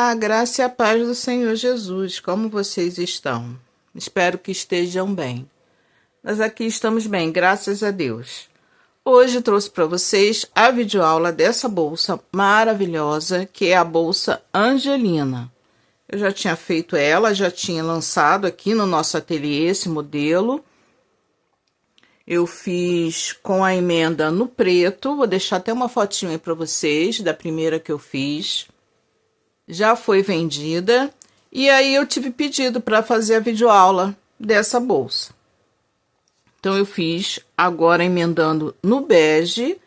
Olá, a graça e a paz do Senhor Jesus. Como vocês estão? Espero que estejam bem. Nós aqui estamos bem, graças a Deus. Hoje trouxe para vocês a videoaula dessa bolsa maravilhosa, que é a bolsa Angelina. Eu já tinha feito ela, já tinha lançado aqui no nosso ateliê esse modelo. Eu fiz com a emenda no preto, vou deixar até uma fotinha aí para vocês da primeira que eu fiz. Já foi vendida, e aí eu tive pedido para fazer a videoaula dessa bolsa. Então, eu fiz agora emendando no bege.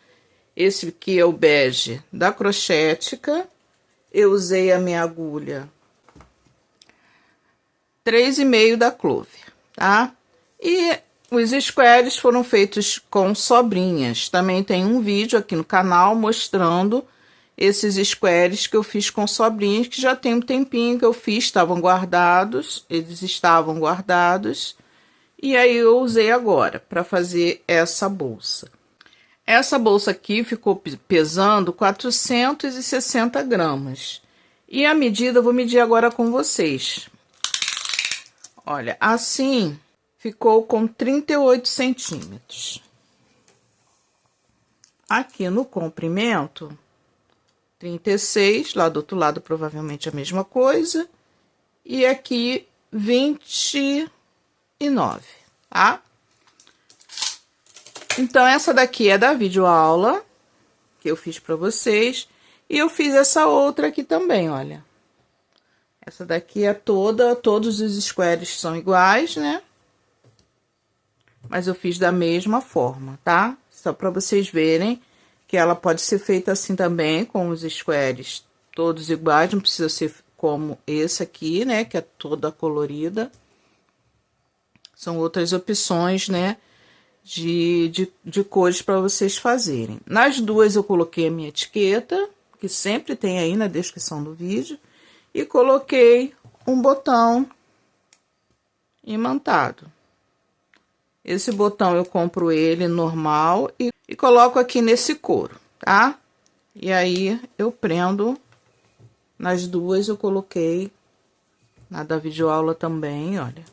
Esse aqui é o bege da Crochética. Eu usei a minha agulha 3,5 da Clover, tá? E os squares foram feitos com sobrinhas. Também tem um vídeo aqui no canal mostrando esses squares que eu fiz com sobrinhas, que já tem um tempinho que eu fiz, estavam guardados, eles estavam guardados. E aí eu usei agora para fazer essa bolsa. Essa bolsa aqui ficou pesando 460 gramas. E a medida eu vou medir agora com vocês. Olha, assim ficou com 38 centímetros. Aqui no comprimento, 36, lá do outro lado provavelmente a mesma coisa. E aqui 29, tá? Então, essa daqui é da videoaula que eu fiz pra vocês. E eu fiz essa outra aqui também, olha. Essa daqui é todos os squares são iguais, né? Mas eu fiz da mesma forma, tá? Só pra vocês verem que ela pode ser feita assim também, com os squares todos iguais. Não precisa ser como esse aqui, né? Que é toda colorida. São outras opções, né? De cores para vocês fazerem. Nas duas eu coloquei a minha etiqueta, que sempre tem aí na descrição do vídeo. E coloquei um botão imantado. Esse botão eu compro ele normal e coloco aqui nesse couro, tá? E aí eu prendo nas duas, eu coloquei na da videoaula também, olha.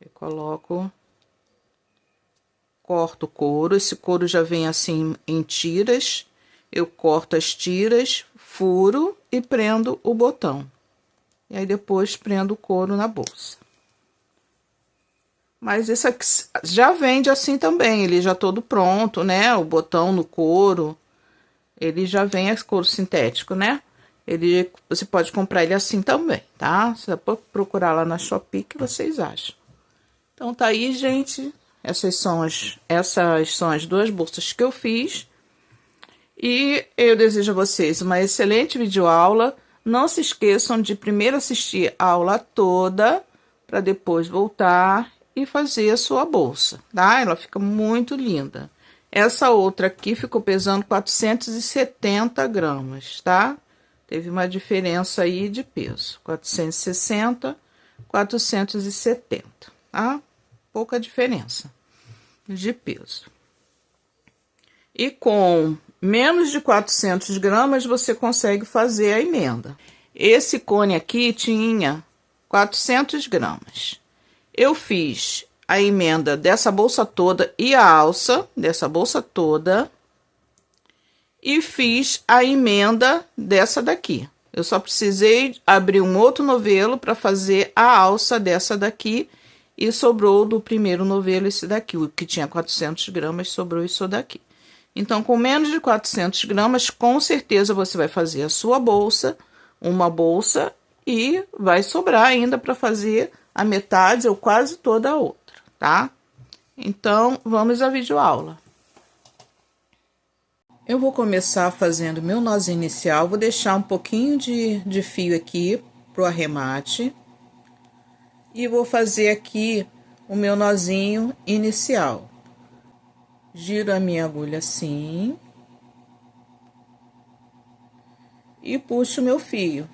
Eu coloco, corto o couro, esse couro já vem assim em tiras. Eu corto as tiras, furo e prendo o botão. E aí, depois, prendo o couro na bolsa. Mas esse aqui já vende assim também, ele já todo pronto, né? O botão no couro, ele já vem couro sintético, né? Você pode comprar ele assim também, tá? Você pode procurar lá na Shopee que vocês acham. Então, tá aí, gente. Essas são as duas bolsas que eu fiz. E eu desejo a vocês uma excelente videoaula. Não se esqueçam de primeiro assistir a aula toda, para depois voltar e fazer a sua bolsa, tá? Ela fica muito linda. Essa outra aqui ficou pesando 470 gramas, tá? Teve uma diferença aí de peso, 460, 470, tá? Pouca diferença de peso. E com menos de 400 gramas, você consegue fazer a emenda. Esse cone aqui tinha 400 gramas. Eu fiz a emenda dessa bolsa toda e a alça dessa bolsa toda. E fiz a emenda dessa daqui. Eu só precisei abrir um outro novelo para fazer a alça dessa daqui. E sobrou do primeiro novelo esse daqui. O que tinha 400 gramas, sobrou isso daqui. Então, com menos de 400 gramas, com certeza você vai fazer a sua bolsa, uma bolsa, e vai sobrar ainda para fazer a metade ou quase toda a outra, tá? Então, vamos à videoaula. Eu vou começar fazendo meu nozinho inicial, vou deixar um pouquinho de fio aqui pro arremate. E vou fazer aqui o meu nozinho inicial. Giro a minha agulha assim. E puxo meu fio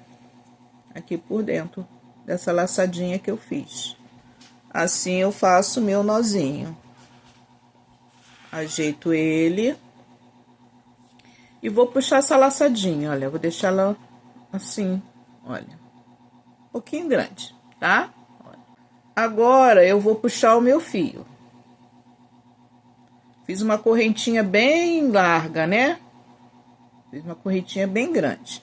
aqui por dentro dessa laçadinha que eu fiz. Assim eu faço meu nozinho. Ajeito ele. E vou puxar essa laçadinha, olha, vou deixar ela assim, olha, um pouquinho grande, tá? Agora, eu vou puxar o meu fio. Fiz uma correntinha bem larga, né? Fiz uma correntinha bem grande.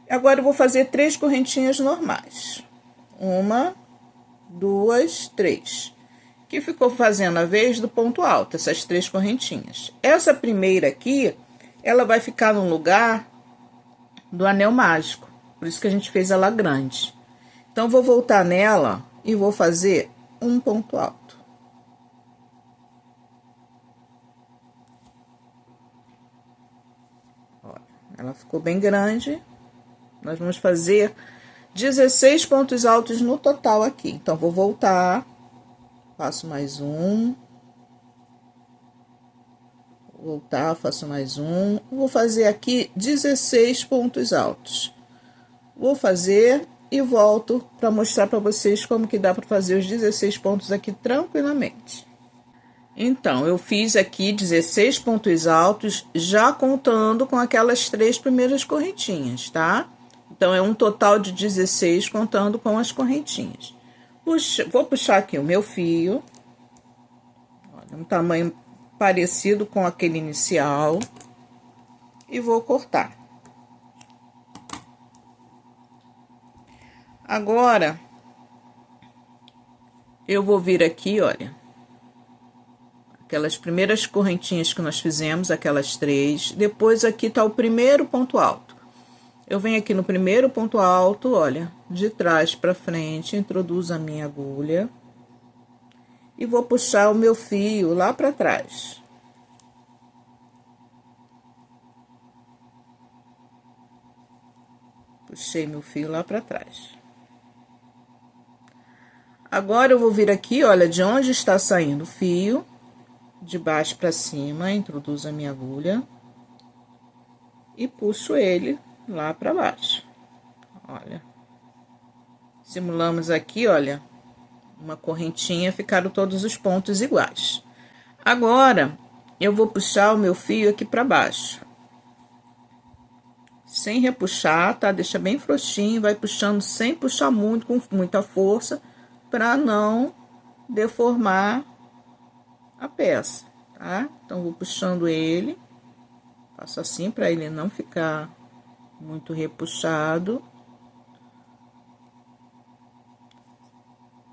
Agora, eu vou fazer 3 correntinhas normais. 1, 2, 3. Que ficou fazendo a vez do ponto alto, essas 3 correntinhas. Essa primeira aqui, ela vai ficar no lugar do anel mágico. Por isso que a gente fez ela grande. Então, vou voltar nela e vou fazer um ponto alto. Olha, ela ficou bem grande. Nós vamos fazer 16 pontos altos no total aqui. Então, vou voltar, faço mais um. Voltar, faço mais um. Vou fazer aqui 16 pontos altos. Vou fazer e volto para mostrar para vocês como que dá para fazer os 16 pontos aqui tranquilamente. Então, eu fiz aqui 16 pontos altos, já contando com aquelas 3 primeiras correntinhas, tá? Então, é um total de 16 contando com as correntinhas. Vou puxar aqui o meu fio. Olha, um tamanho parecido com aquele inicial. E vou cortar. Agora, eu vou vir aqui, olha, aquelas primeiras correntinhas que nós fizemos, aquelas 3. Depois aqui tá o primeiro ponto alto. Eu venho aqui no primeiro ponto alto, olha, de trás para frente, introduzo a minha agulha. E vou puxar o meu fio lá para trás. Puxei meu fio lá para trás. Agora, eu vou vir aqui, olha, de onde está saindo o fio, de baixo para cima, introduzo a minha agulha e puxo ele lá para baixo. Olha, simulamos aqui, olha, uma correntinha, ficaram todos os pontos iguais. Agora, eu vou puxar o meu fio aqui para baixo. Sem repuxar, tá? Deixa bem frouxinho, vai puxando sem puxar muito, com muita força, para não deformar a peça, tá? Então, vou puxando ele, faço assim para ele não ficar muito repuxado.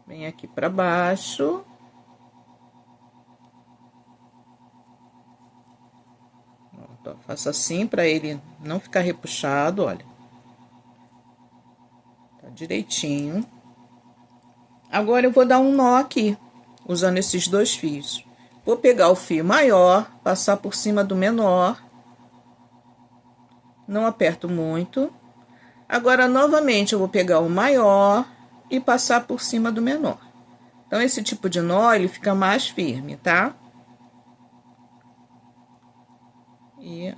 Vem aqui para baixo. Pronto, faço assim para ele não ficar repuxado, olha. Tá direitinho. Agora, eu vou dar um nó aqui, usando esses 2 fios. Vou pegar o fio maior, passar por cima do menor. Não aperto muito. Agora, novamente, eu vou pegar o maior e passar por cima do menor. Então, esse tipo de nó, ele fica mais firme, tá? E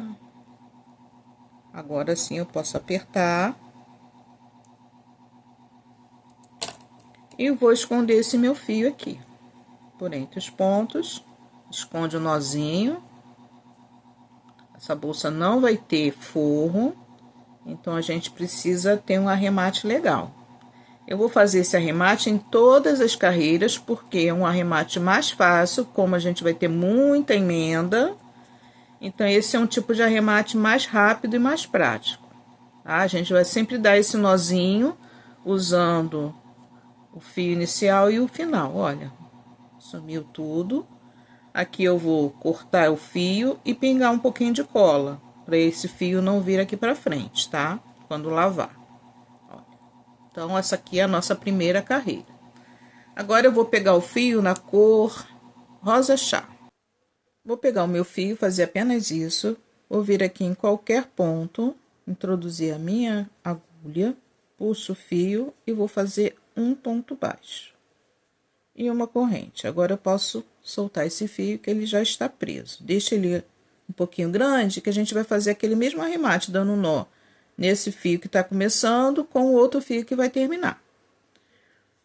agora sim eu posso apertar. E vou esconder esse meu fio aqui, por entre os pontos. Esconde o nozinho. Essa bolsa não vai ter forro, então a gente precisa ter um arremate legal. Eu vou fazer esse arremate em todas as carreiras, porque é um arremate mais fácil, como a gente vai ter muita emenda. Então, esse é um tipo de arremate mais rápido e mais prático, tá? A gente vai sempre dar esse nozinho, usando o fio inicial e o final, olha. Sumiu tudo. Aqui eu vou cortar o fio e pingar um pouquinho de cola, para esse fio não vir aqui pra frente, tá? Quando lavar. Então, essa aqui é a nossa primeira carreira. Agora, eu vou pegar o fio na cor rosa chá. Vou pegar o meu fio, fazer apenas isso. Vou vir aqui em qualquer ponto, introduzir a minha agulha, puxo o fio e vou fazer um ponto baixo. E uma corrente. Agora, eu posso soltar esse fio, que ele já está preso. Deixa ele um pouquinho grande, que a gente vai fazer aquele mesmo arremate, dando um nó nesse fio que tá começando, com o outro fio que vai terminar.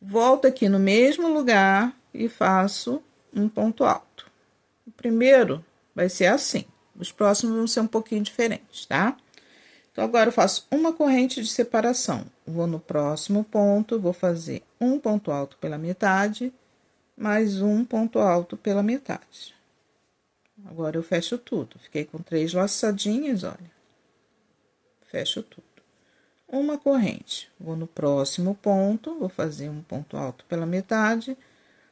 Volto aqui no mesmo lugar e faço um ponto alto. O primeiro vai ser assim, Os próximos vão ser um pouquinho diferentes, tá? Então, agora eu faço uma corrente de separação. Vou no próximo ponto, vou fazer um ponto alto pela metade, mais um ponto alto pela metade. Agora, eu fecho tudo. Fiquei com 3 laçadinhas, olha. Fecho tudo. Uma corrente. Vou no próximo ponto, vou fazer um ponto alto pela metade,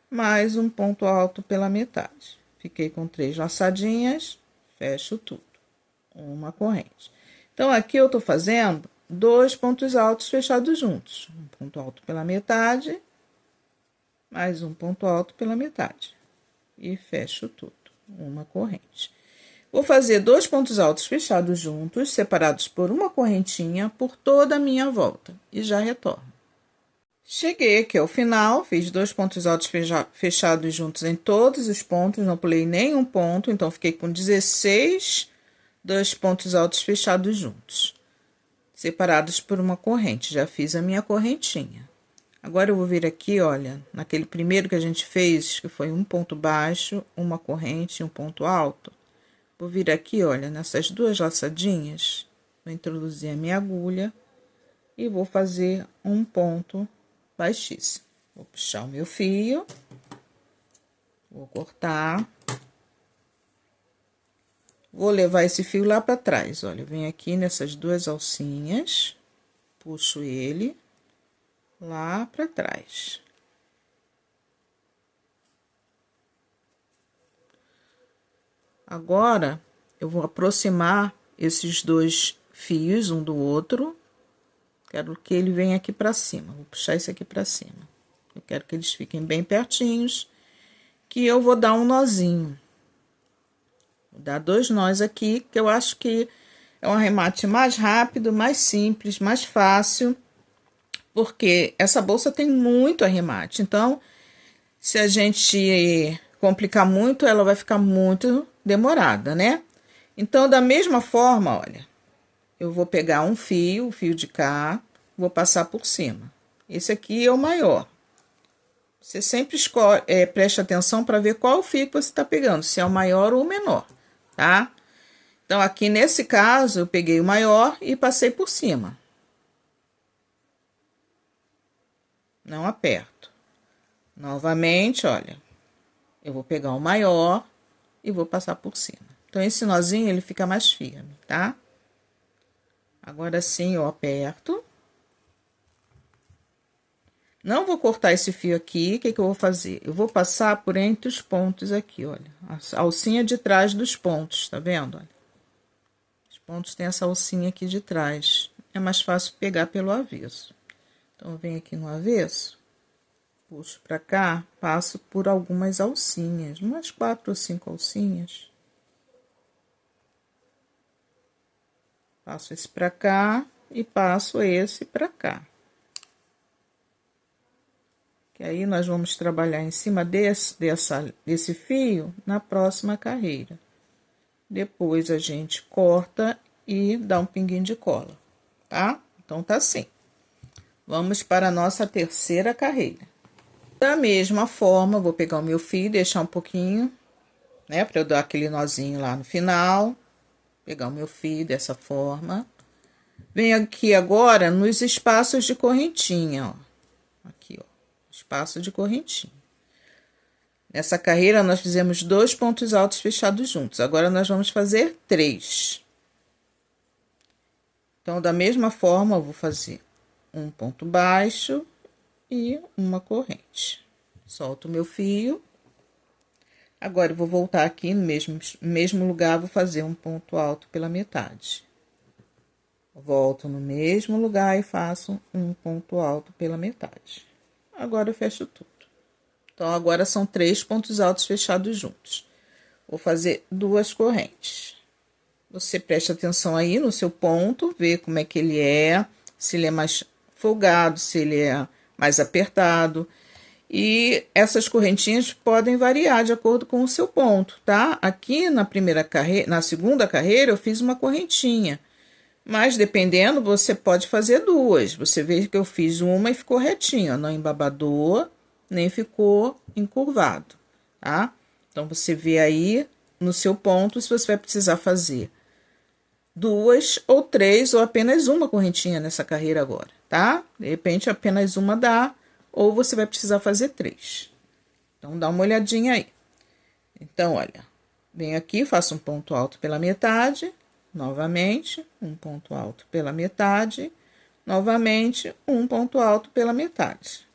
mais um ponto alto pela metade. Fiquei com 3 laçadinhas, fecho tudo. Uma corrente. Então, aqui eu tô fazendo 2 pontos altos fechados juntos. Um ponto alto pela metade, mais um ponto alto pela metade. E fecho tudo. Uma corrente. Vou fazer 2 pontos altos fechados juntos, separados por uma correntinha, por toda a minha volta. E já retorno. Cheguei aqui ao final, fiz 2 pontos altos fechados juntos em todos os pontos, não pulei nenhum ponto, então fiquei com 16 2 pontos altos fechados juntos, separados por uma corrente. Já fiz a minha correntinha. Agora, eu vou vir aqui, olha, naquele primeiro que a gente fez, que foi um ponto baixo, uma corrente e um ponto alto. Vou vir aqui, olha, nessas 2 laçadinhas, vou introduzir a minha agulha e vou fazer um ponto baixíssimo. Vou puxar o meu fio, vou cortar. Vou levar esse fio lá para trás, olha, venho aqui nessas 2 alcinhas, puxo ele lá para trás. Agora, eu vou aproximar esses 2 fios um do outro, quero que ele venha aqui para cima, vou puxar esse aqui para cima. Eu quero que eles fiquem bem pertinhos, que eu vou dar um nozinho. Vou dar 2 nós aqui, que eu acho que é um arremate mais rápido, mais simples, mais fácil, porque essa bolsa tem muito arremate. Então, se a gente complicar muito, ela vai ficar muito demorada, né? Então, da mesma forma, olha, eu vou pegar um fio, o fio de cá, vou passar por cima. Esse aqui é o maior. Você sempre preste atenção para ver qual fio que você está pegando, se é o maior ou o menor. Tá? Então, aqui nesse caso, eu peguei o maior e passei por cima. Não aperto. Novamente, olha, eu vou pegar o maior e vou passar por cima. Então, esse nozinho, ele fica mais firme, tá? Agora sim, eu aperto. Não vou cortar esse fio aqui, o que que eu vou fazer? Eu vou passar por entre os pontos aqui, olha. A alcinha de trás dos pontos, tá vendo? Olha. Os pontos tem essa alcinha aqui de trás. É mais fácil pegar pelo avesso. Então, eu venho aqui no avesso, puxo pra cá, passo por algumas alcinhas, umas 4 ou 5 alcinhas. Passo esse pra cá e passo esse pra cá. E aí, nós vamos trabalhar em cima desse fio na próxima carreira. Depois, a gente corta e dá um pinguinho de cola, tá? Então, tá assim. Vamos para a nossa terceira carreira. Da mesma forma, vou pegar o meu fio, deixar um pouquinho, né? Para eu dar aquele nozinho lá no final. Pegar o meu fio dessa forma. Venho aqui agora nos espaços de correntinha, ó. Aqui, ó. Espaço de correntinha. Nessa carreira, nós fizemos 2 pontos altos fechados juntos. Agora, nós vamos fazer 3. Então, da mesma forma, eu vou fazer um ponto baixo e uma corrente. Solto o meu fio. Agora, eu vou voltar aqui no mesmo lugar, vou fazer um ponto alto pela metade. Volto no mesmo lugar e faço um ponto alto pela metade. Agora, eu fecho tudo. Então, agora são 3 pontos altos fechados juntos. Vou fazer 2 correntes. Você preste atenção aí no seu ponto, vê como é que ele é, se ele é mais folgado, se ele é mais apertado. E essas correntinhas podem variar de acordo com o seu ponto, tá? Aqui na segunda carreira, eu fiz uma correntinha. Mas, dependendo, você pode fazer 2. Você vê que eu fiz uma e ficou retinho, ó, não embabadou, nem ficou encurvado, tá? Então, você vê aí no seu ponto se você vai precisar fazer 2 ou 3 ou apenas uma correntinha nessa carreira agora, tá? De repente, apenas uma dá, ou você vai precisar fazer 3. Então, dá uma olhadinha aí. Então, olha, venho aqui, faço um ponto alto pela metade, novamente, um ponto alto pela metade, novamente, um ponto alto pela metade.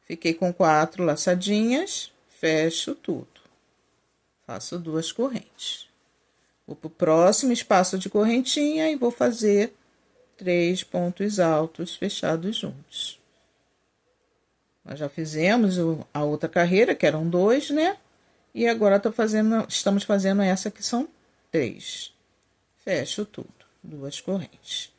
Fiquei com 4 laçadinhas, fecho tudo. Faço 2 correntes. Vou pro próximo espaço de correntinha e vou fazer 3 pontos altos fechados juntos. Nós já fizemos a outra carreira, que eram 2, né? E agora estamos fazendo essa que são 3. Fecho tudo, 2 correntes.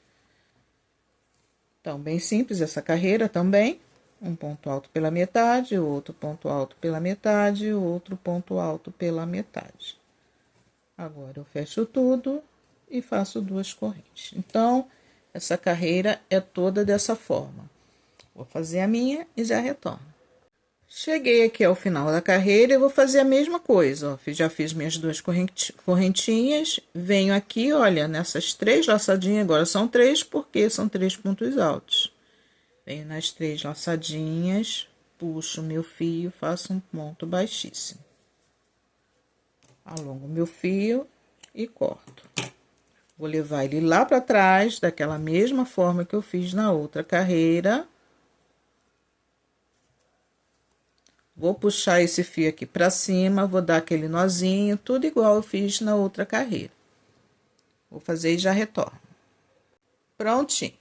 Então, bem simples essa carreira também. Um ponto alto pela metade, outro ponto alto pela metade, outro ponto alto pela metade. Agora, eu fecho tudo e faço 2 correntes. Então, essa carreira é toda dessa forma. Vou fazer a minha e já retorno. Cheguei aqui ao final da carreira e vou fazer a mesma coisa, ó. Já fiz minhas 2 correntinhas, venho aqui, olha, nessas 3 laçadinhas, agora são 3 porque são 3 pontos altos. Venho nas 3 laçadinhas, puxo meu fio, faço um ponto baixíssimo. Alongo meu fio e corto. Vou levar ele lá para trás, daquela mesma forma que eu fiz na outra carreira. Vou puxar esse fio aqui para cima, vou dar aquele nozinho, tudo igual eu fiz na outra carreira. Vou fazer e já retorno. Prontinho.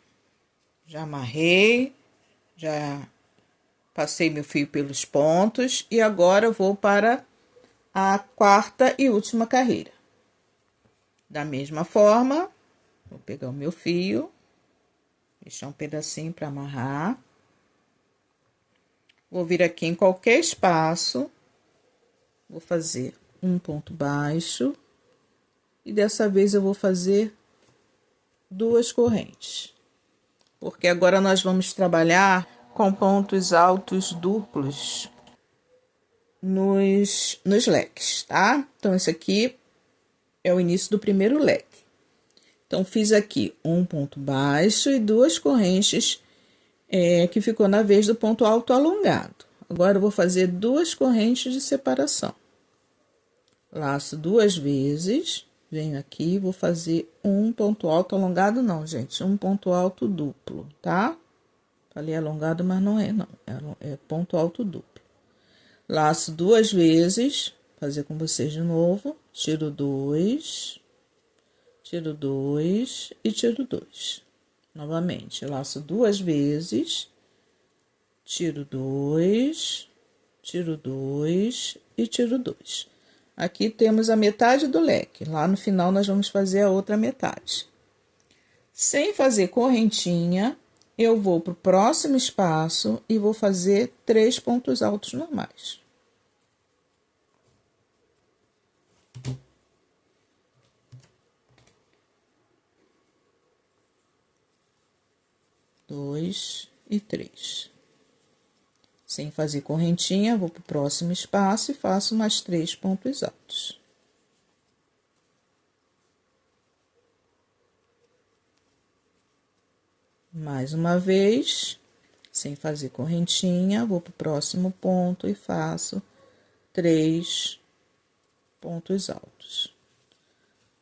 Já amarrei, já passei meu fio pelos pontos e agora eu vou para a 4ª e última carreira. Da mesma forma, vou pegar o meu fio, deixar um pedacinho para amarrar. Vou vir aqui em qualquer espaço, vou fazer um ponto baixo e dessa vez eu vou fazer 2 correntes. Porque agora nós vamos trabalhar com pontos altos duplos nos leques, tá? Então, esse aqui é o início do primeiro leque. Então, fiz aqui um ponto baixo e 2 correntes que ficou na vez do ponto alto alongado. Agora, eu vou fazer 2 correntes de separação. Laço 2 vezes, venho aqui, vou fazer um ponto alto alongado, não, gente, um ponto alto duplo, tá? Falei alongado, mas não é, não, é ponto alto duplo. Laço 2 vezes, fazer com vocês de novo, tiro 2 e tiro 2. Novamente, laço 2 vezes, tiro 2 e tiro 2. Aqui temos a metade do leque, lá no final nós vamos fazer a outra metade. Sem fazer correntinha, eu vou para o próximo espaço e vou fazer 3 pontos altos normais. Dois e 3. Sem fazer correntinha, vou para o próximo espaço e faço mais 3 pontos altos. Mais uma vez, sem fazer correntinha, vou para o próximo ponto e faço 3 pontos altos.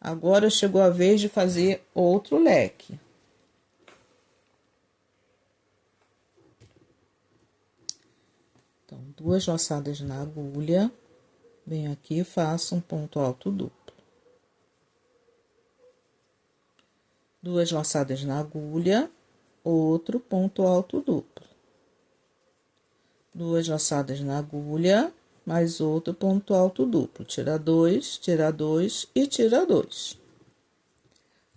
Agora, chegou a vez de fazer outro leque. Então, 2 laçadas na agulha, venho aqui e faço um ponto alto duplo. 2 laçadas na agulha, outro ponto alto duplo. 2 laçadas na agulha, mais outro ponto alto duplo. Tira 2 e tira 2.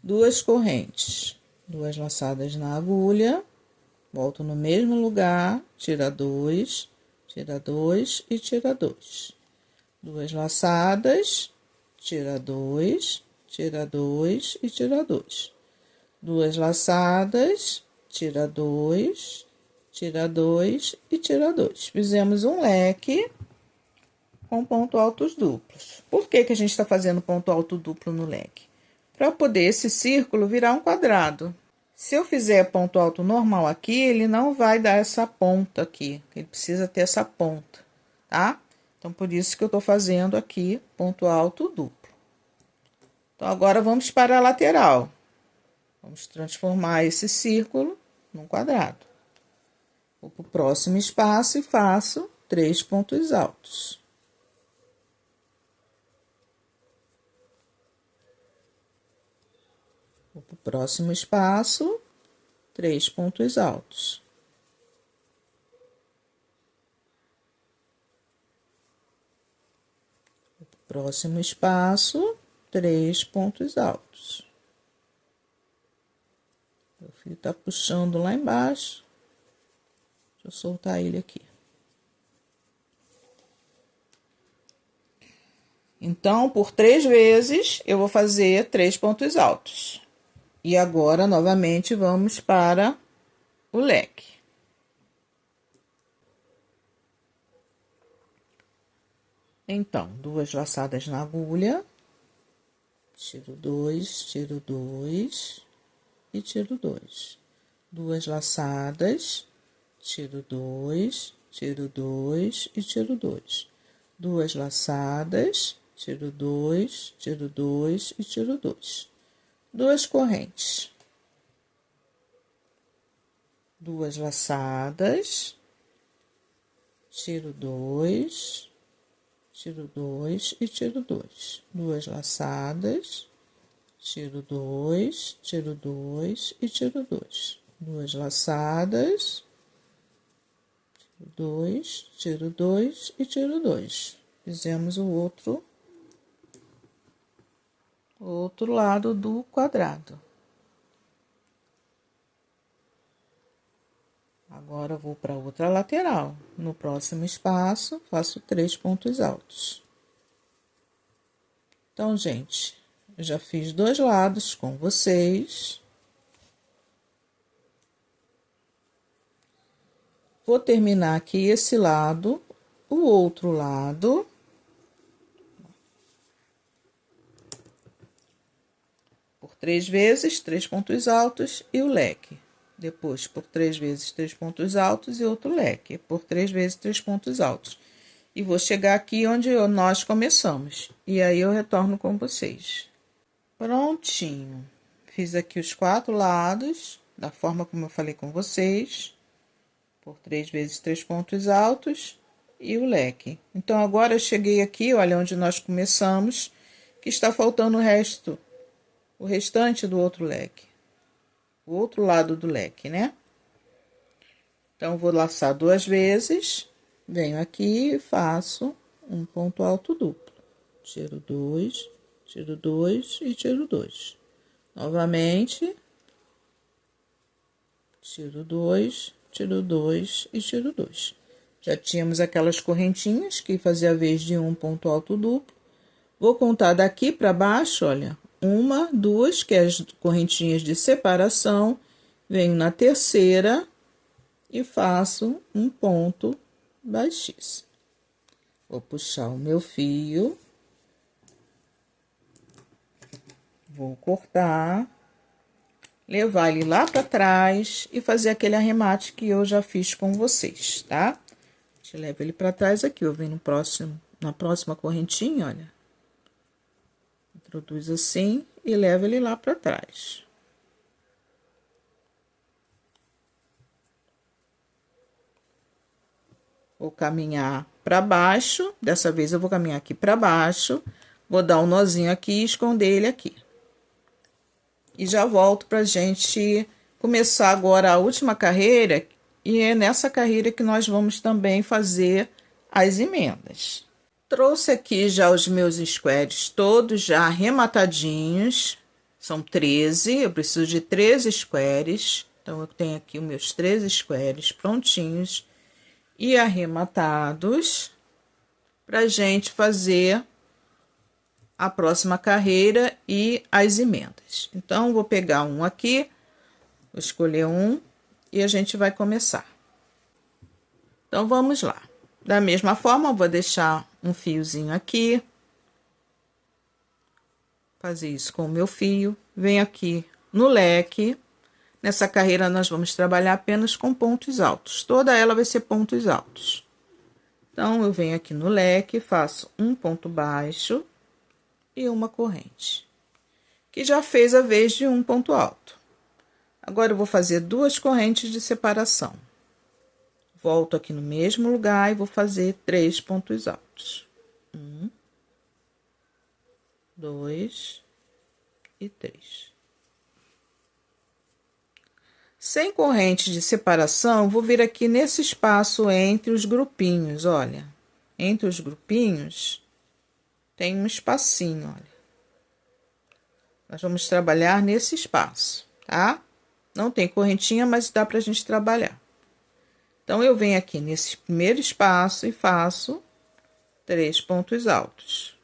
2 correntes, 2 laçadas na agulha, volto no mesmo lugar, tira 2 e tira 2. 2 laçadas, tira 2 e tira 2. 2 laçadas, tira 2 e tira 2. Fizemos um leque com ponto altos duplos. Por que que a gente está fazendo ponto alto duplo no leque? Para poder esse círculo virar um quadrado. Se eu fizer ponto alto normal aqui, ele não vai dar essa ponta aqui. Ele precisa ter essa ponta, tá? Então, por isso que eu tô fazendo aqui ponto alto duplo. Então, agora vamos para a lateral. Vamos transformar esse círculo num quadrado. Vou para o próximo espaço e faço 3 pontos altos. Vou para o próximo espaço, 3 pontos altos. Vou para o próximo espaço, 3 pontos altos. O fio tá puxando lá embaixo. Deixa eu soltar ele aqui. Então, por 3 vezes, eu vou fazer 3 pontos altos. E agora, novamente, vamos para o leque. Então, 2 laçadas na agulha. Tiro 2, tiro 2 e tiro 2. 2 laçadas, tiro 2, tiro 2 e tiro 2. 2 laçadas, tiro 2, tiro 2 e tiro 2. 2 correntes. 2 laçadas, tiro 2, tiro 2 e tiro 2. 2 laçadas, tiro 2, tiro 2 e tiro 2. 2 laçadas, tiro 2, tiro 2 e tiro 2. Fizemos o outro lado do quadrado. Agora, vou para outra lateral. No próximo espaço, faço 3 pontos altos. Então, gente, eu já fiz 2 lados com vocês. Vou terminar aqui esse lado, o outro lado. Por 3 vezes, 3 pontos altos e o leque. Depois, por 3 vezes, 3 pontos altos e outro leque. Por 3 vezes, 3 pontos altos. E vou chegar aqui onde nós começamos. E aí, eu retorno com vocês. Prontinho. Fiz aqui os 4 lados, da forma como eu falei com vocês. Por 3 vezes, 3 pontos altos e o leque. Então, agora eu cheguei aqui, olha, onde nós começamos, que está faltando o restante do outro leque. O outro lado do leque, né? Então, vou laçar 2 vezes, venho aqui e faço um ponto alto duplo. Tiro 2 e tiro 2. Novamente, tiro 2 e tiro 2. Já tínhamos aquelas correntinhas que fazia a vez de um ponto alto duplo. Vou contar daqui para baixo, olha, 1, 2, que é as correntinhas de separação. Venho na terceira e faço um ponto baixíssimo. Vou puxar o meu fio. Vou cortar, levar ele lá para trás e fazer aquele arremate que eu já fiz com vocês, tá? A gente leva ele para trás aqui, eu venho na próxima correntinha, olha. Introduz assim e leva ele lá para trás. Vou caminhar para baixo, dessa vez eu vou caminhar aqui para baixo, vou dar um nozinho aqui e esconder ele aqui. E já volto pra gente começar agora a última carreira, e é nessa carreira que nós vamos também fazer as emendas. Trouxe aqui já os meus squares todos já arrematadinhos, são 13, eu preciso de 13 squares, então eu tenho aqui os meus 13 squares prontinhos e arrematados pra gente fazer a próxima carreira e as emendas. Então, vou pegar um aqui, vou escolher um e a gente vai começar. Então, vamos lá. Da mesma forma, vou deixar um fiozinho aqui. Fazer isso com o meu fio. Venho aqui no leque. Nessa carreira, nós vamos trabalhar apenas com pontos altos. Toda ela vai ser pontos altos. Então, eu venho aqui no leque, faço um ponto baixo e uma corrente, que já fez a vez de um ponto alto. Agora, eu vou fazer duas correntes de separação. Volto aqui no mesmo lugar e vou fazer 3 pontos altos. 1, 2 e 3. Sem corrente de separação, vou vir aqui nesse espaço entre os grupinhos, olha. Entre os grupinhos, tem um espacinho, olha. Nós vamos trabalhar nesse espaço, tá? Não tem correntinha, mas dá pra gente trabalhar. Então, eu venho aqui nesse primeiro espaço e faço 3 pontos altos.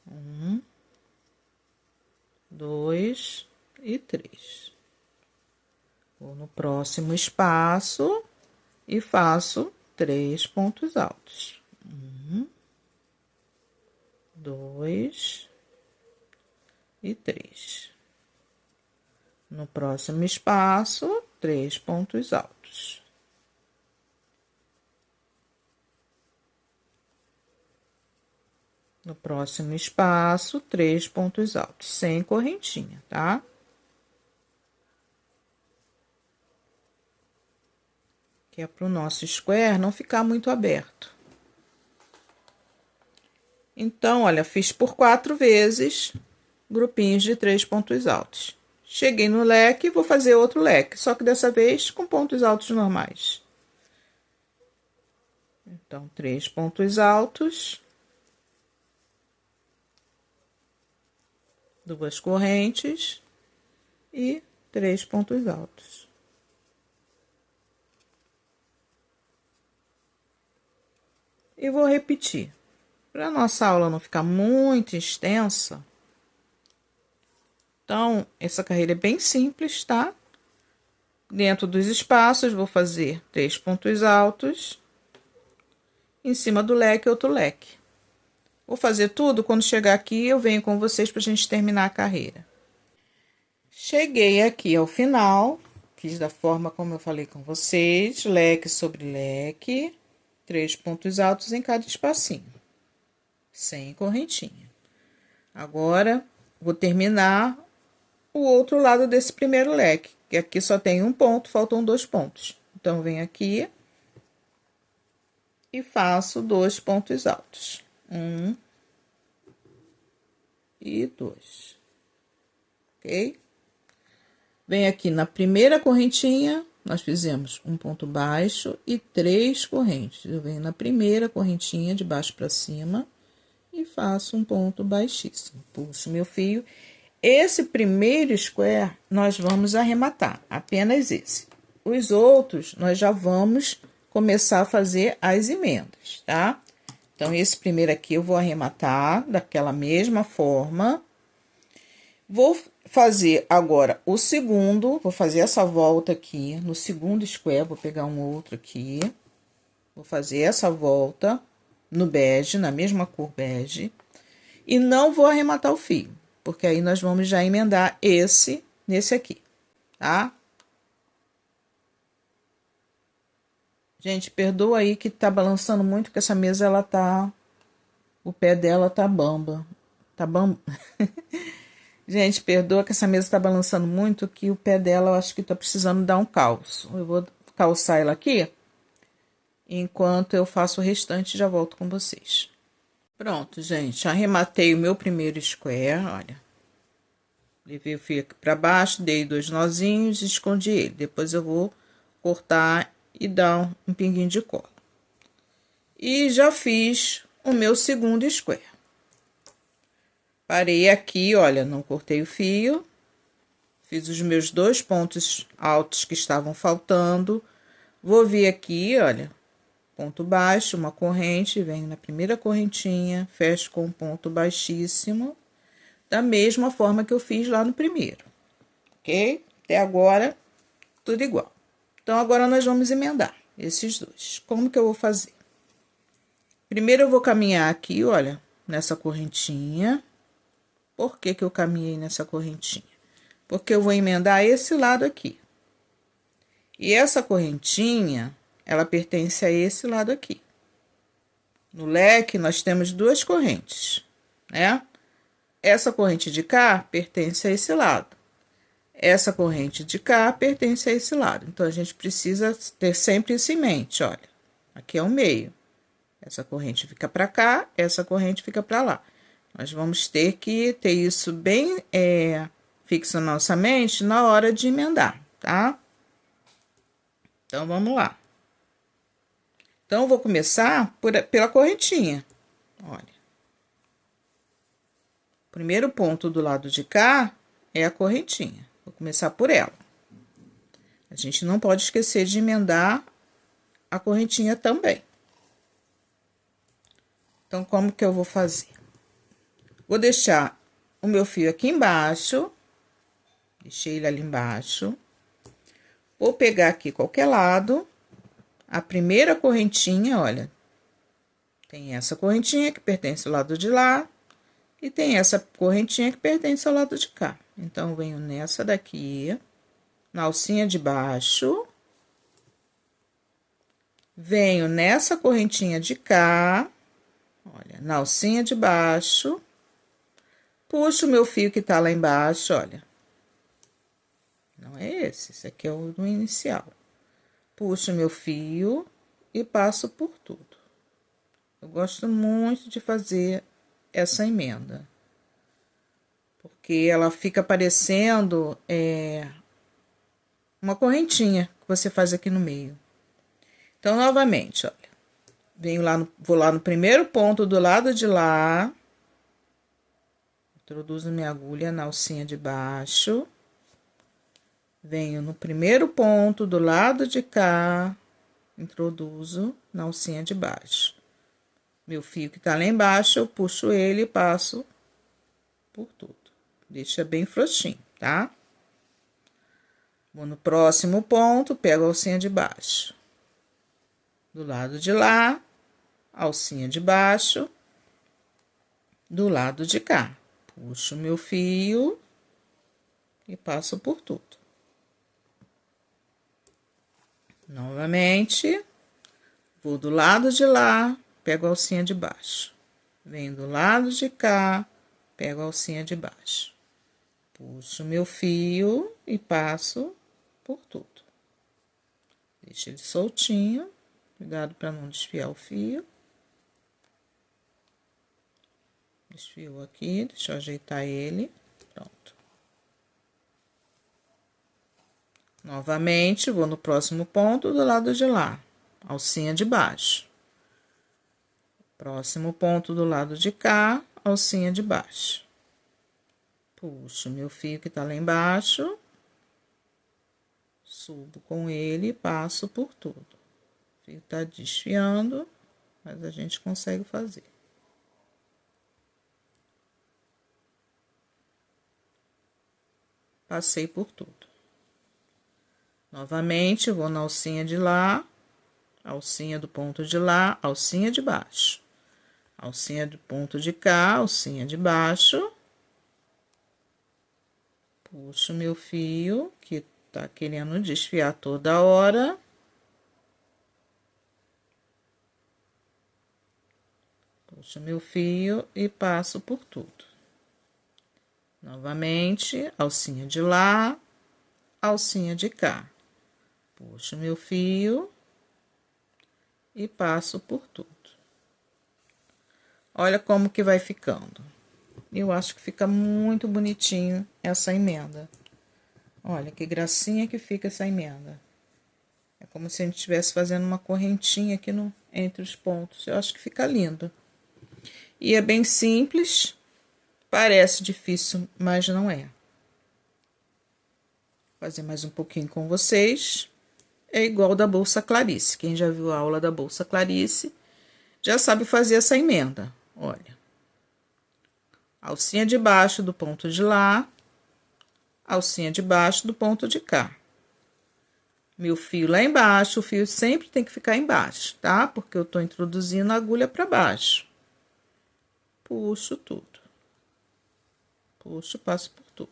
1, 2 e 3. Vou no próximo espaço e faço 3 pontos altos. 1, 2 e 3. No próximo espaço, 3 pontos altos. No próximo espaço, 3 pontos altos, sem correntinha, tá? Que é para o nosso square não ficar muito aberto. Então, olha, fiz por 4 vezes grupinhos de 3 pontos altos. Cheguei no leque, vou fazer outro leque, só que dessa vez com pontos altos normais. Então, 3 pontos altos, 2 correntes e 3 pontos altos. E vou repetir. Para nossa aula não ficar muito extensa, então, essa carreira é bem simples, tá? Dentro dos espaços, vou fazer 3 pontos altos. Em cima do leque, outro leque. Vou fazer tudo, quando chegar aqui, eu venho com vocês pra gente terminar a carreira. Cheguei aqui ao final, fiz da forma como eu falei com vocês, leque sobre leque, 3 pontos altos em cada espacinho, sem correntinha. Agora, vou terminar o outro lado desse primeiro leque, que aqui só tem um ponto, faltam 2 pontos. Então, venho aqui e faço 2 pontos altos. 1 e 2. Ok? Venho aqui na primeira correntinha, nós fizemos um ponto baixo e 3 correntes. Eu venho na primeira correntinha, de baixo para cima, e faço um ponto baixíssimo. Puxo meu fio. Esse primeiro square, nós vamos arrematar, apenas esse. Os outros, nós já vamos começar a fazer as emendas, tá? Então, esse primeiro aqui eu vou arrematar daquela mesma forma. Vou fazer agora o segundo, vou fazer essa volta aqui no segundo square, vou pegar um outro aqui. Vou fazer essa volta no bege, na mesma cor bege. E não vou arrematar o fio, porque aí nós vamos já emendar esse nesse aqui, tá? Gente, perdoa aí que tá balançando muito, que essa mesa, ela tá... O pé dela tá bamba. Tá bamba... Gente, perdoa que essa mesa tá balançando muito, que o pé dela eu acho que tá precisando dar um calço. Eu vou calçar ela aqui, enquanto eu faço o restante, já volto com vocês. Pronto, gente, arrematei o meu primeiro square, olha. Levei o fio aqui pra baixo, dei 2 nozinhos e escondi ele. Depois eu vou cortar e dar um pinguinho de cola. E já fiz o meu segundo square. Parei aqui, olha, não cortei o fio. Fiz os meus 2 pontos altos que estavam faltando. Vou vir aqui, olha, ponto baixo, uma corrente, venho na primeira correntinha, fecho com um ponto baixíssimo, da mesma forma que eu fiz lá no primeiro, ok? Até agora, tudo igual. Então, agora nós vamos emendar esses dois. Como que eu vou fazer? Primeiro eu vou caminhar aqui, olha, nessa correntinha. Por que que eu caminhei nessa correntinha? Porque eu vou emendar esse lado aqui. E essa correntinha, ela pertence a esse lado aqui. No leque, nós temos duas correntes, né? Essa corrente de cá pertence a esse lado. Essa corrente de cá pertence a esse lado. Então, a gente precisa ter sempre isso em mente, olha. Aqui é o meio. Essa corrente fica para cá, essa corrente fica para lá. Nós vamos ter que ter isso bem fixo na nossa mente na hora de emendar, tá? Então, vamos lá. Então, eu vou começar pela correntinha, olha. O primeiro ponto do lado de cá é a correntinha. Vou começar por ela. A gente não pode esquecer de emendar a correntinha também. Então, como que eu vou fazer? Vou deixar o meu fio aqui embaixo. Deixei ele ali embaixo. Vou pegar aqui qualquer lado. A primeira correntinha, olha. Tem essa correntinha que pertence ao lado de lá. E tem essa correntinha que pertence ao lado de cá. Então, venho nessa daqui, na alcinha de baixo. Venho nessa correntinha de cá. Olha, na alcinha de baixo, puxo o meu fio que tá lá embaixo, olha. Não é esse aqui é o do inicial. Puxo o meu fio e passo por tudo. Eu gosto muito de fazer essa emenda, porque ela fica parecendo uma correntinha que você faz aqui no meio. Então, novamente, olha. Vou lá no primeiro ponto do lado de lá. Introduzo minha agulha na alcinha de baixo. Venho no primeiro ponto do lado de cá. Introduzo na alcinha de baixo. Meu fio que tá lá embaixo, eu puxo ele e passo por tudo. Deixa bem frouxinho, tá? Vou no próximo ponto, pego a alcinha de baixo. Do lado de lá. Alcinha de baixo, do lado de cá. Puxo meu fio e passo por tudo. Novamente, vou do lado de lá, pego a alcinha de baixo. Venho do lado de cá, pego a alcinha de baixo. Puxo meu fio e passo por tudo. Deixa ele soltinho, cuidado para não desfiar o fio. Desfiou aqui, deixa eu ajeitar ele, pronto. Novamente, vou no próximo ponto do lado de lá, alcinha de baixo. Próximo ponto do lado de cá, alcinha de baixo. Puxo meu fio que tá lá embaixo, subo com ele e passo por tudo. O fio tá desfiando, mas a gente consegue fazer. Passei por tudo. Novamente, vou na alcinha de lá, alcinha do ponto de lá, alcinha de baixo. Alcinha do ponto de cá, alcinha de baixo. Puxo meu fio, que tá querendo desfiar toda hora. Puxo meu fio e passo por tudo. Novamente, alcinha de lá, alcinha de cá. Puxo meu fio e passo por tudo. Olha como que vai ficando. Eu acho que fica muito bonitinho essa emenda. Olha que gracinha que fica essa emenda. É como se a gente estivesse fazendo uma correntinha aqui entre os pontos. Eu acho que fica lindo. E é bem simples. Parece difícil, mas não é. Vou fazer mais um pouquinho com vocês. É igual da Bolsa Clarice. Quem já viu a aula da Bolsa Clarice já sabe fazer essa emenda. Olha. Alcinha de baixo do ponto de lá. Alcinha de baixo do ponto de cá. meu fio lá embaixo. O fio sempre tem que ficar embaixo, tá? Porque eu tô introduzindo a agulha para baixo. Puxo tudo. Puxo, passo por tudo.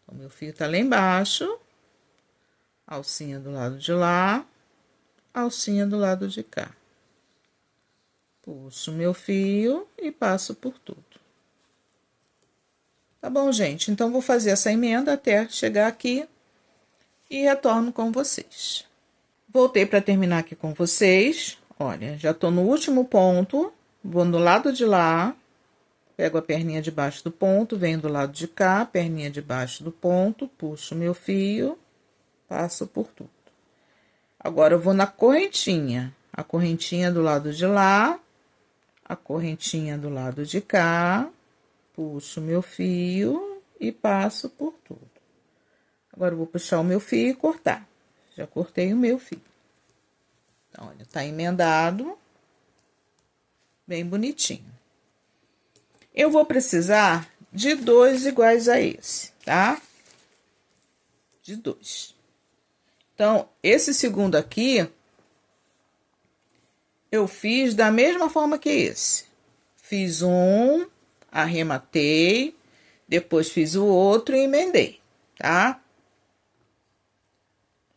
Então, meu fio tá lá embaixo. Alcinha do lado de lá. Alcinha do lado de cá. Puxo meu fio e passo por tudo. Tá bom, gente? Então, vou fazer essa emenda até chegar aqui e retorno com vocês. Voltei para terminar aqui com vocês. Olha, já tô no último ponto, vou no lado de lá, pego a perninha de baixo do ponto, venho do lado de cá, perninha de baixo do ponto, puxo meu fio, passo por tudo. Agora, eu vou na correntinha, a correntinha do lado de lá, a correntinha do lado de cá, puxo meu fio e passo por tudo. Agora, eu vou puxar o meu fio e cortar. Já cortei o meu fio. Então, olha, tá emendado, bem bonitinho. Eu vou precisar de 2 iguais a esse, tá? De 2. Então, esse segundo aqui, eu fiz da mesma forma que esse. Fiz um, arrematei, depois fiz o outro e emendei, tá?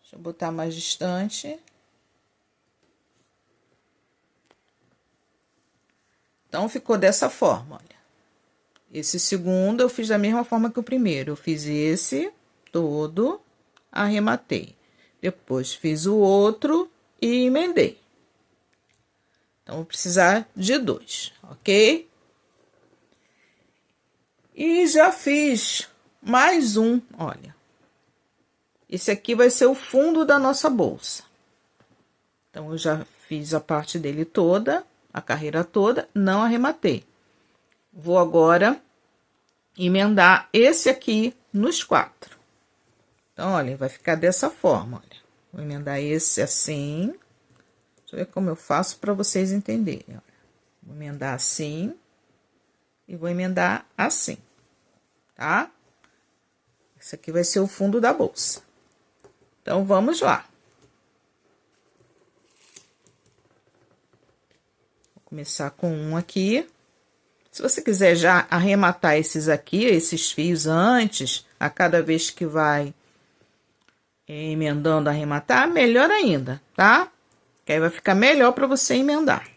Deixa eu botar mais distante. Então, ficou dessa forma, olha. Esse segundo eu fiz da mesma forma que o primeiro. Eu fiz esse todo, arrematei. Depois, fiz o outro e emendei. Então, vou precisar de 2, ok? E já fiz mais um, olha. Esse aqui vai ser o fundo da nossa bolsa. Então, eu já fiz a parte dele toda, a carreira toda, não arrematei. Vou agora emendar esse aqui nos 4. Então, olha, vai ficar dessa forma, olha. Vou emendar esse assim. Deixa eu ver como eu faço para vocês entenderem, olha. Vou emendar assim e vou emendar assim, tá? Esse aqui vai ser o fundo da bolsa. Então, vamos lá. Vou começar com um aqui. Se você quiser já arrematar esses aqui, esses fios antes, a cada vez que vai emendando, arrematar, melhor ainda, tá? Que aí vai ficar melhor para você emendar.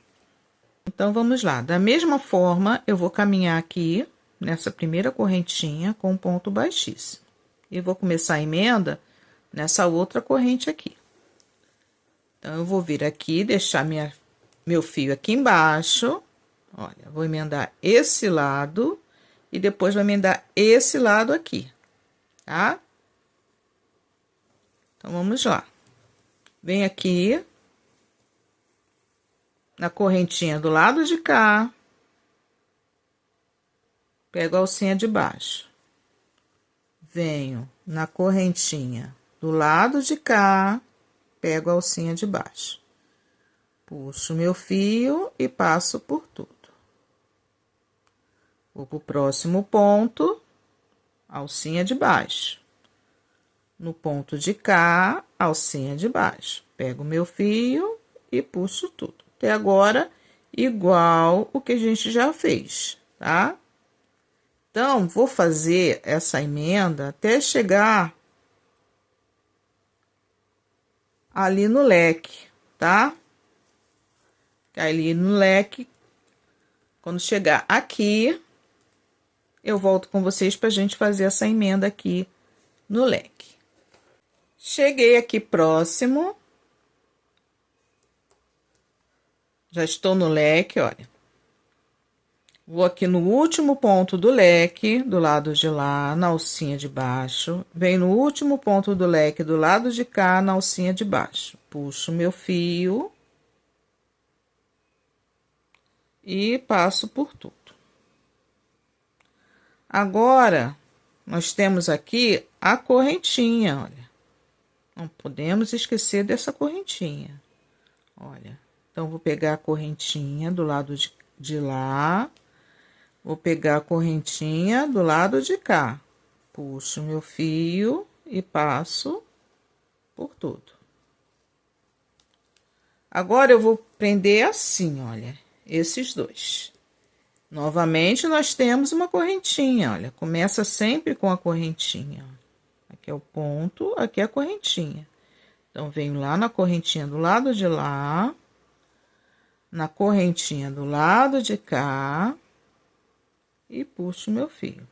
Então, vamos lá. Da mesma forma, eu vou caminhar aqui nessa primeira correntinha com ponto baixíssimo. E vou começar a emenda nessa outra corrente aqui. Então, eu vou vir aqui, deixar meu fio aqui embaixo. Olha, vou emendar esse lado e depois vou emendar esse lado aqui, tá? Então, vamos lá. Vem aqui na correntinha do lado de cá, pego a alcinha de baixo. Venho na correntinha do lado de cá, pego a alcinha de baixo. Puxo meu fio e passo por tudo. Vou pro próximo ponto, alcinha de baixo. No ponto de cá, alcinha de baixo. Pego meu fio e puxo tudo. Até agora, igual o que a gente já fez, tá? Então, vou fazer essa emenda até chegar ali no leque, tá? Ali no leque, quando chegar aqui, eu volto com vocês pra gente fazer essa emenda aqui no leque. Cheguei aqui próximo. Já estou no leque, olha. Vou aqui no último ponto do leque, do lado de lá, na alcinha de baixo. Venho no último ponto do leque, do lado de cá, na alcinha de baixo. Puxo meu fio. E passo por tudo. Agora, nós temos aqui a correntinha, olha. Não podemos esquecer dessa correntinha. Olha, então, vou pegar a correntinha do lado de lá. Vou pegar a correntinha do lado de cá. Puxo meu fio e passo por tudo. Agora eu vou prender assim, olha, esses dois. Novamente, nós temos uma correntinha, olha, começa sempre com a correntinha. Aqui é o ponto, aqui é a correntinha. Então, venho lá na correntinha do lado de lá, na correntinha do lado de cá e puxo meu fio.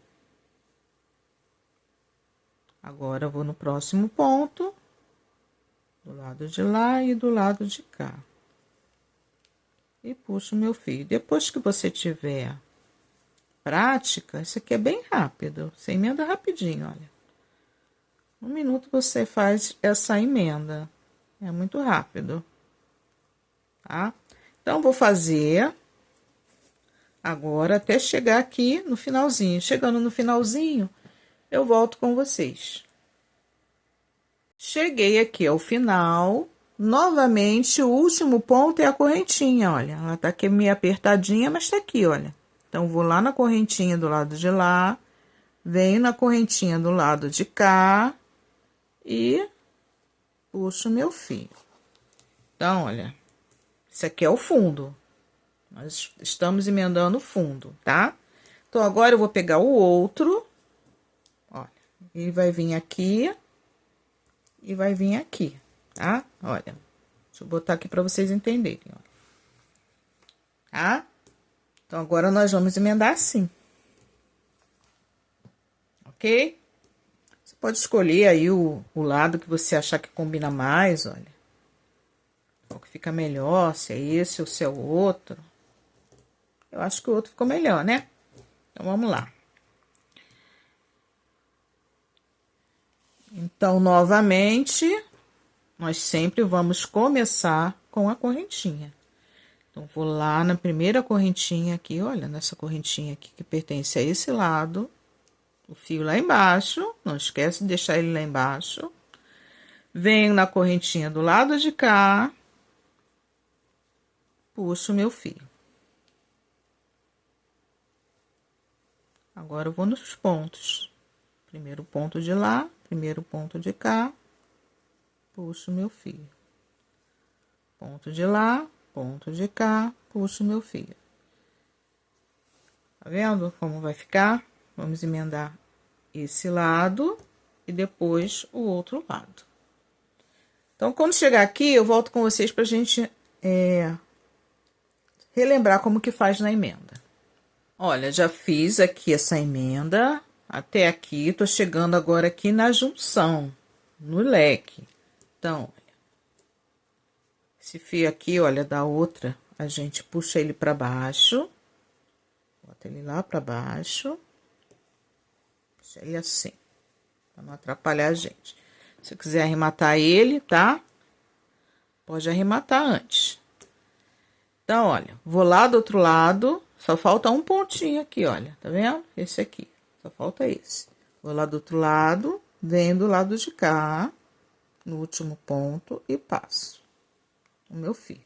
Agora, eu vou no próximo ponto, do lado de lá e do lado de cá. E puxo meu fio. Depois que você tiver prática, isso aqui é bem rápido, você emenda rapidinho, olha. 1 minuto você faz essa emenda, é muito rápido, tá? Então, vou fazer agora até chegar aqui no finalzinho. Chegando no finalzinho, eu volto com vocês. Cheguei aqui ao final. Novamente, o último ponto é a correntinha, olha. Ela tá aqui meio apertadinha, mas tá aqui, olha. Então, vou lá na correntinha do lado de lá, venho na correntinha do lado de cá e puxo meu fio. Então, olha, esse aqui é o fundo. Nós estamos emendando o fundo, tá? Então, agora eu vou pegar o outro, olha, ele vai vir aqui e vai vir aqui, tá? Olha, deixa eu botar aqui para vocês entenderem, ó. Tá? Então, agora nós vamos emendar assim. Ok? Você pode escolher aí o lado que você achar que combina mais, olha. Qual que fica melhor, se é esse ou se é o outro. Eu acho que o outro ficou melhor, né? Então, vamos lá. Então, novamente, nós sempre vamos começar com a correntinha. Então, vou lá na primeira correntinha aqui, olha, nessa correntinha aqui que pertence a esse lado. O fio lá embaixo, não esquece de deixar ele lá embaixo. Venho na correntinha do lado de cá. Puxo meu fio. Agora, eu vou nos pontos. Primeiro ponto de lá, primeiro ponto de cá. Puxo meu fio. Ponto de lá, ponto de cá, puxo meu fio. Tá vendo como vai ficar? Vamos emendar esse lado e depois o outro lado. Então, quando chegar aqui, eu volto com vocês pra gente relembrar como que faz na emenda. Olha, já fiz aqui essa emenda, até aqui, tô chegando agora aqui na junção, no leque. Então, olha, esse fio aqui, olha, da outra, a gente puxa ele pra baixo, bota ele lá pra baixo, puxa ele assim, pra não atrapalhar a gente. Se eu quiser arrematar ele, tá? Pode arrematar antes. Então, olha, vou lá do outro lado, só falta um pontinho aqui, olha, tá vendo? Esse aqui, só falta esse. Vou lá do outro lado, venho do lado de cá, no último ponto e passo o meu fio.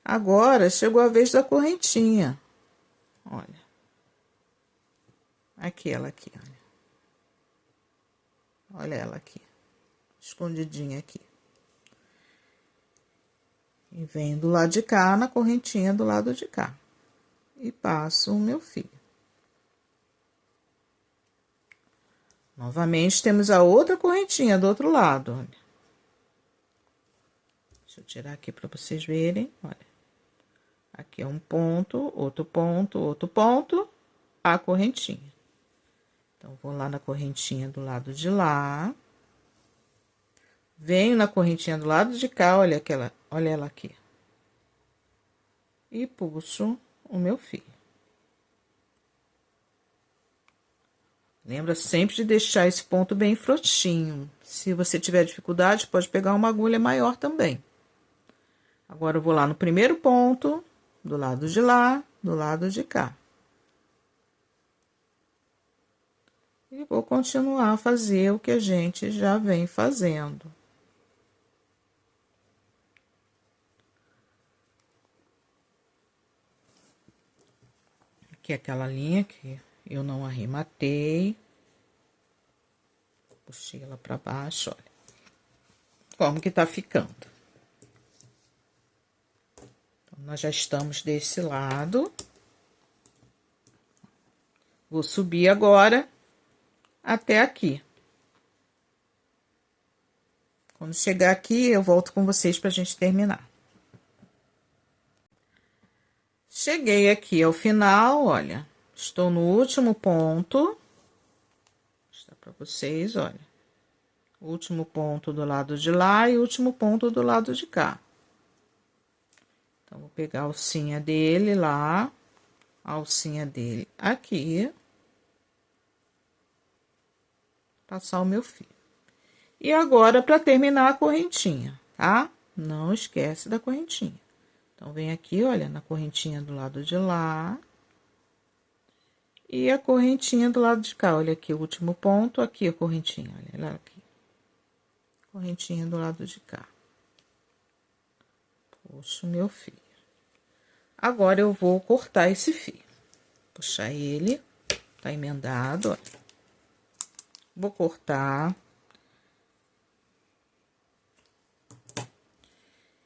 Agora, chegou a vez da correntinha, olha. Aqui, ela aqui, olha. Olha ela aqui, escondidinha aqui. E venho do lado de cá, na correntinha do lado de cá. E passo o meu fio. Novamente, temos a outra correntinha do outro lado, olha. Deixa eu tirar aqui para vocês verem, olha. Aqui é um ponto, outro ponto, outro ponto, a correntinha. Então, vou lá na correntinha do lado de lá. Venho na correntinha do lado de cá, olha aquela, olha ela aqui. E puxo o meu fio. Lembra sempre de deixar esse ponto bem frouxinho. Se você tiver dificuldade, pode pegar uma agulha maior também. Agora, eu vou lá no primeiro ponto, do lado de lá, do lado de cá. E vou continuar a fazer o que a gente já vem fazendo. Aqui é aquela linha que eu não arrematei. Puxei ela pra baixo, olha. Como que tá ficando. Nós já estamos desse lado. Vou subir agora até aqui. Quando chegar aqui, eu volto com vocês pra gente terminar. Cheguei aqui ao final, olha. Estou no último ponto. Vou mostrar pra vocês, olha. Último ponto do lado de lá e último ponto do lado de cá. Então, vou pegar a alcinha dele lá, a alcinha dele aqui. Passar o meu fio. E agora, para terminar a correntinha, tá? Não esquece da correntinha. Então, vem aqui, olha, na correntinha do lado de lá. E a correntinha do lado de cá, olha aqui o último ponto, aqui a correntinha, olha lá aqui. Correntinha do lado de cá. Puxo o meu fio. Agora, eu vou cortar esse fio. Puxar ele, tá emendado, ó. Vou cortar.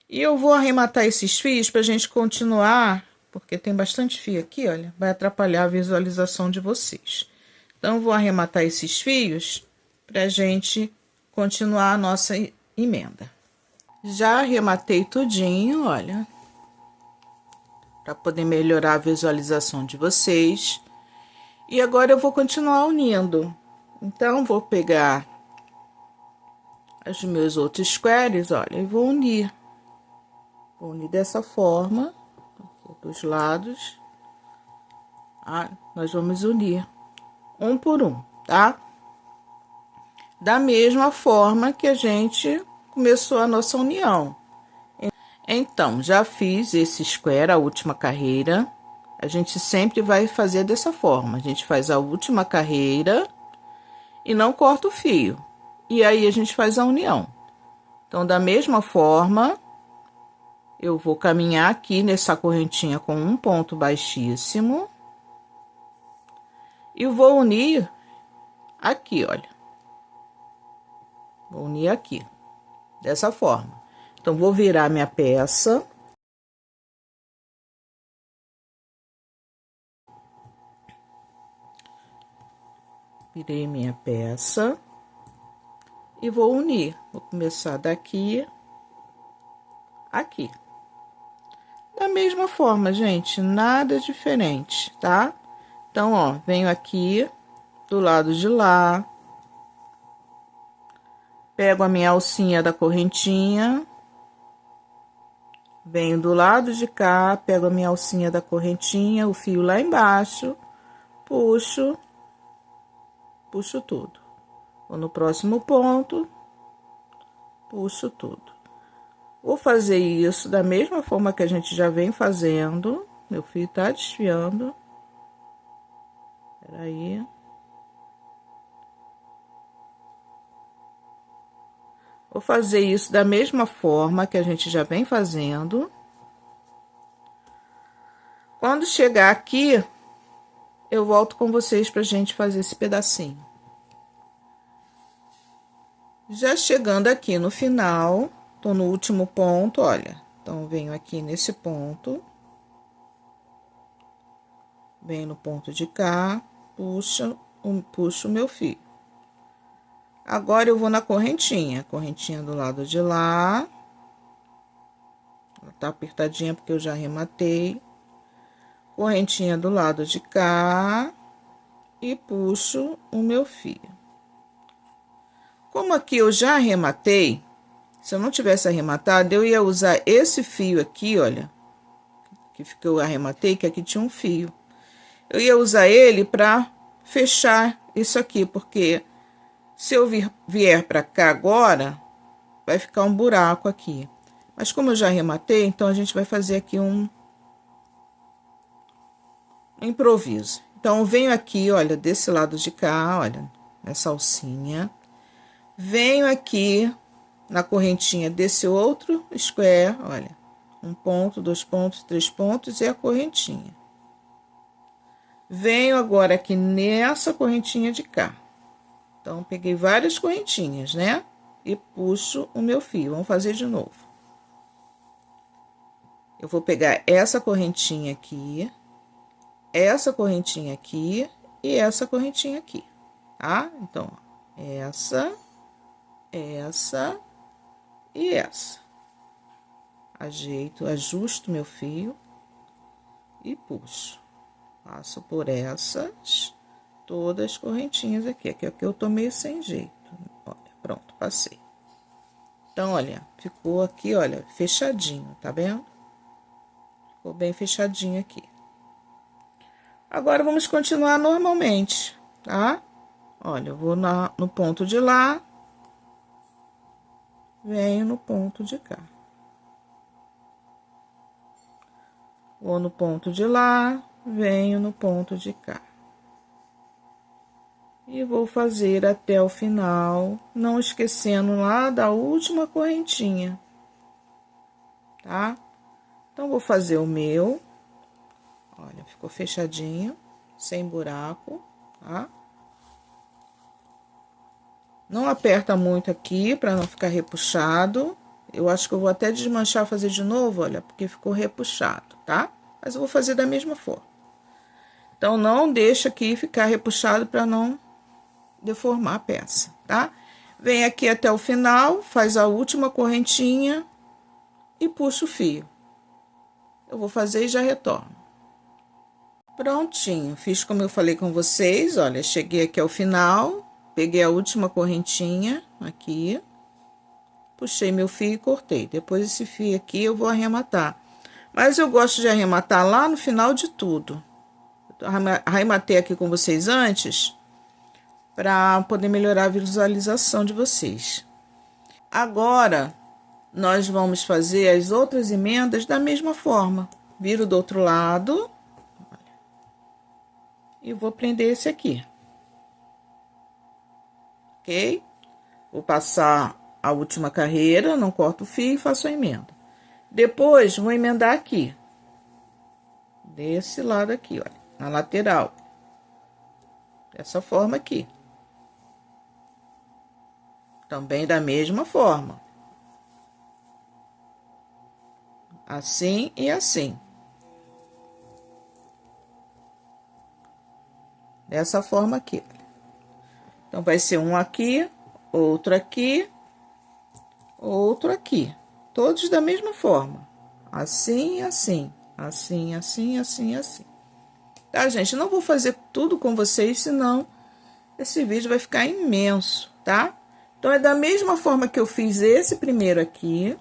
E eu vou arrematar esses fios pra gente continuar, porque tem bastante fio aqui, olha, vai atrapalhar a visualização de vocês. Então, eu vou arrematar esses fios pra gente continuar a nossa emenda. Já arrematei tudinho, olha, para poder melhorar a visualização de vocês. E agora eu vou continuar unindo. Então, vou pegar os meus outros squares, olha, e vou unir. Vou unir dessa forma, aqui dos lados. Nós vamos unir um por um, tá? Da mesma forma que a gente começou a nossa união. Então, já fiz esse square, a última carreira. A gente sempre vai fazer dessa forma. A gente faz a última carreira e não corta o fio. E aí, a gente faz a união. Então, da mesma forma, eu vou caminhar aqui nessa correntinha com um ponto baixíssimo. E vou unir aqui, olha. Vou unir aqui, dessa forma. Então, vou virar minha peça. Virei minha peça. E vou unir. Vou começar daqui, aqui. Da mesma forma, gente, nada diferente, tá? Então, ó, venho aqui do lado de lá. Pego a minha alcinha da correntinha. Venho do lado de cá, pego a minha alcinha da correntinha, o fio lá embaixo, puxo tudo. Vou no próximo ponto, puxo tudo. Vou fazer isso da mesma forma que a gente já vem fazendo. Meu fio tá desfiando. Peraí. Vou fazer isso da mesma forma que a gente já vem fazendo. Quando chegar aqui, eu volto com vocês pra gente fazer esse pedacinho. Já chegando aqui no final, tô no último ponto, olha. Então, venho aqui nesse ponto. Venho no ponto de cá, puxo o meu fio. Agora, eu vou na correntinha do lado de lá. Ela tá apertadinha porque eu já arrematei. Correntinha do lado de cá. E puxo o meu fio. Como aqui eu já arrematei, se eu não tivesse arrematado, eu ia usar esse fio aqui, olha. Que eu arrematei, que aqui tinha um fio. Eu ia usar ele pra fechar isso aqui, porque se eu vier pra cá agora, vai ficar um buraco aqui. Mas como eu já arrematei, então a gente vai fazer aqui um improviso. Então, eu venho aqui, olha, desse lado de cá, olha, nessa alcinha. Venho aqui na correntinha desse outro square, olha. Um ponto, 2 pontos, 3 pontos e a correntinha. Venho agora aqui nessa correntinha de cá. Então, peguei várias correntinhas, né? E puxo o meu fio. Vamos fazer de novo. eu vou pegar essa correntinha aqui, essa correntinha aqui e essa correntinha aqui, tá? Então, ó, essa e essa. Ajeito, ajusto meu fio e puxo. Passo por essas, todas as correntinhas aqui. Aqui eu tô meio sem jeito. Olha, pronto, passei. Então, olha, ficou aqui, olha, fechadinho, tá vendo? Ficou bem fechadinho aqui. Agora, vamos continuar normalmente, tá? Olha, eu vou no ponto de lá, venho no ponto de cá. Vou no ponto de lá, venho no ponto de cá. E vou fazer até o final, não esquecendo lá da última correntinha, tá? Então, vou fazer o meu. Olha, ficou fechadinho, sem buraco, tá? Não aperta muito aqui, para não ficar repuxado. Eu acho que eu vou até desmanchar, fazer de novo, olha, porque ficou repuxado, tá? Mas eu vou fazer da mesma forma. Então, não deixa aqui ficar repuxado para não deformar a peça, tá? Vem aqui até o final, faz a última correntinha e puxa o fio. Eu vou fazer e já retorno. Prontinho, fiz como eu falei com vocês, olha, cheguei aqui ao final, peguei a última correntinha aqui, puxei meu fio e cortei. Depois esse fio aqui eu vou arrematar. Mas eu gosto de arrematar lá no final de tudo. Arrematei aqui com vocês antes, para poder melhorar a visualização de vocês. Agora, nós vamos fazer as outras emendas da mesma forma. Viro do outro lado. E vou prender esse aqui. Ok? Vou passar a última carreira, não corto o fio e faço a emenda. Depois, vou emendar aqui. Desse lado aqui, olha, na lateral. Dessa forma aqui. Também da mesma forma. Assim e assim. Dessa forma aqui. Então, vai ser um aqui, outro aqui, outro aqui. Todos da mesma forma. Assim, assim, assim, assim, assim, assim. Tá, gente? Não vou fazer tudo com vocês, senão esse vídeo vai ficar imenso, tá? Então, é da mesma forma que eu fiz esse primeiro aqui,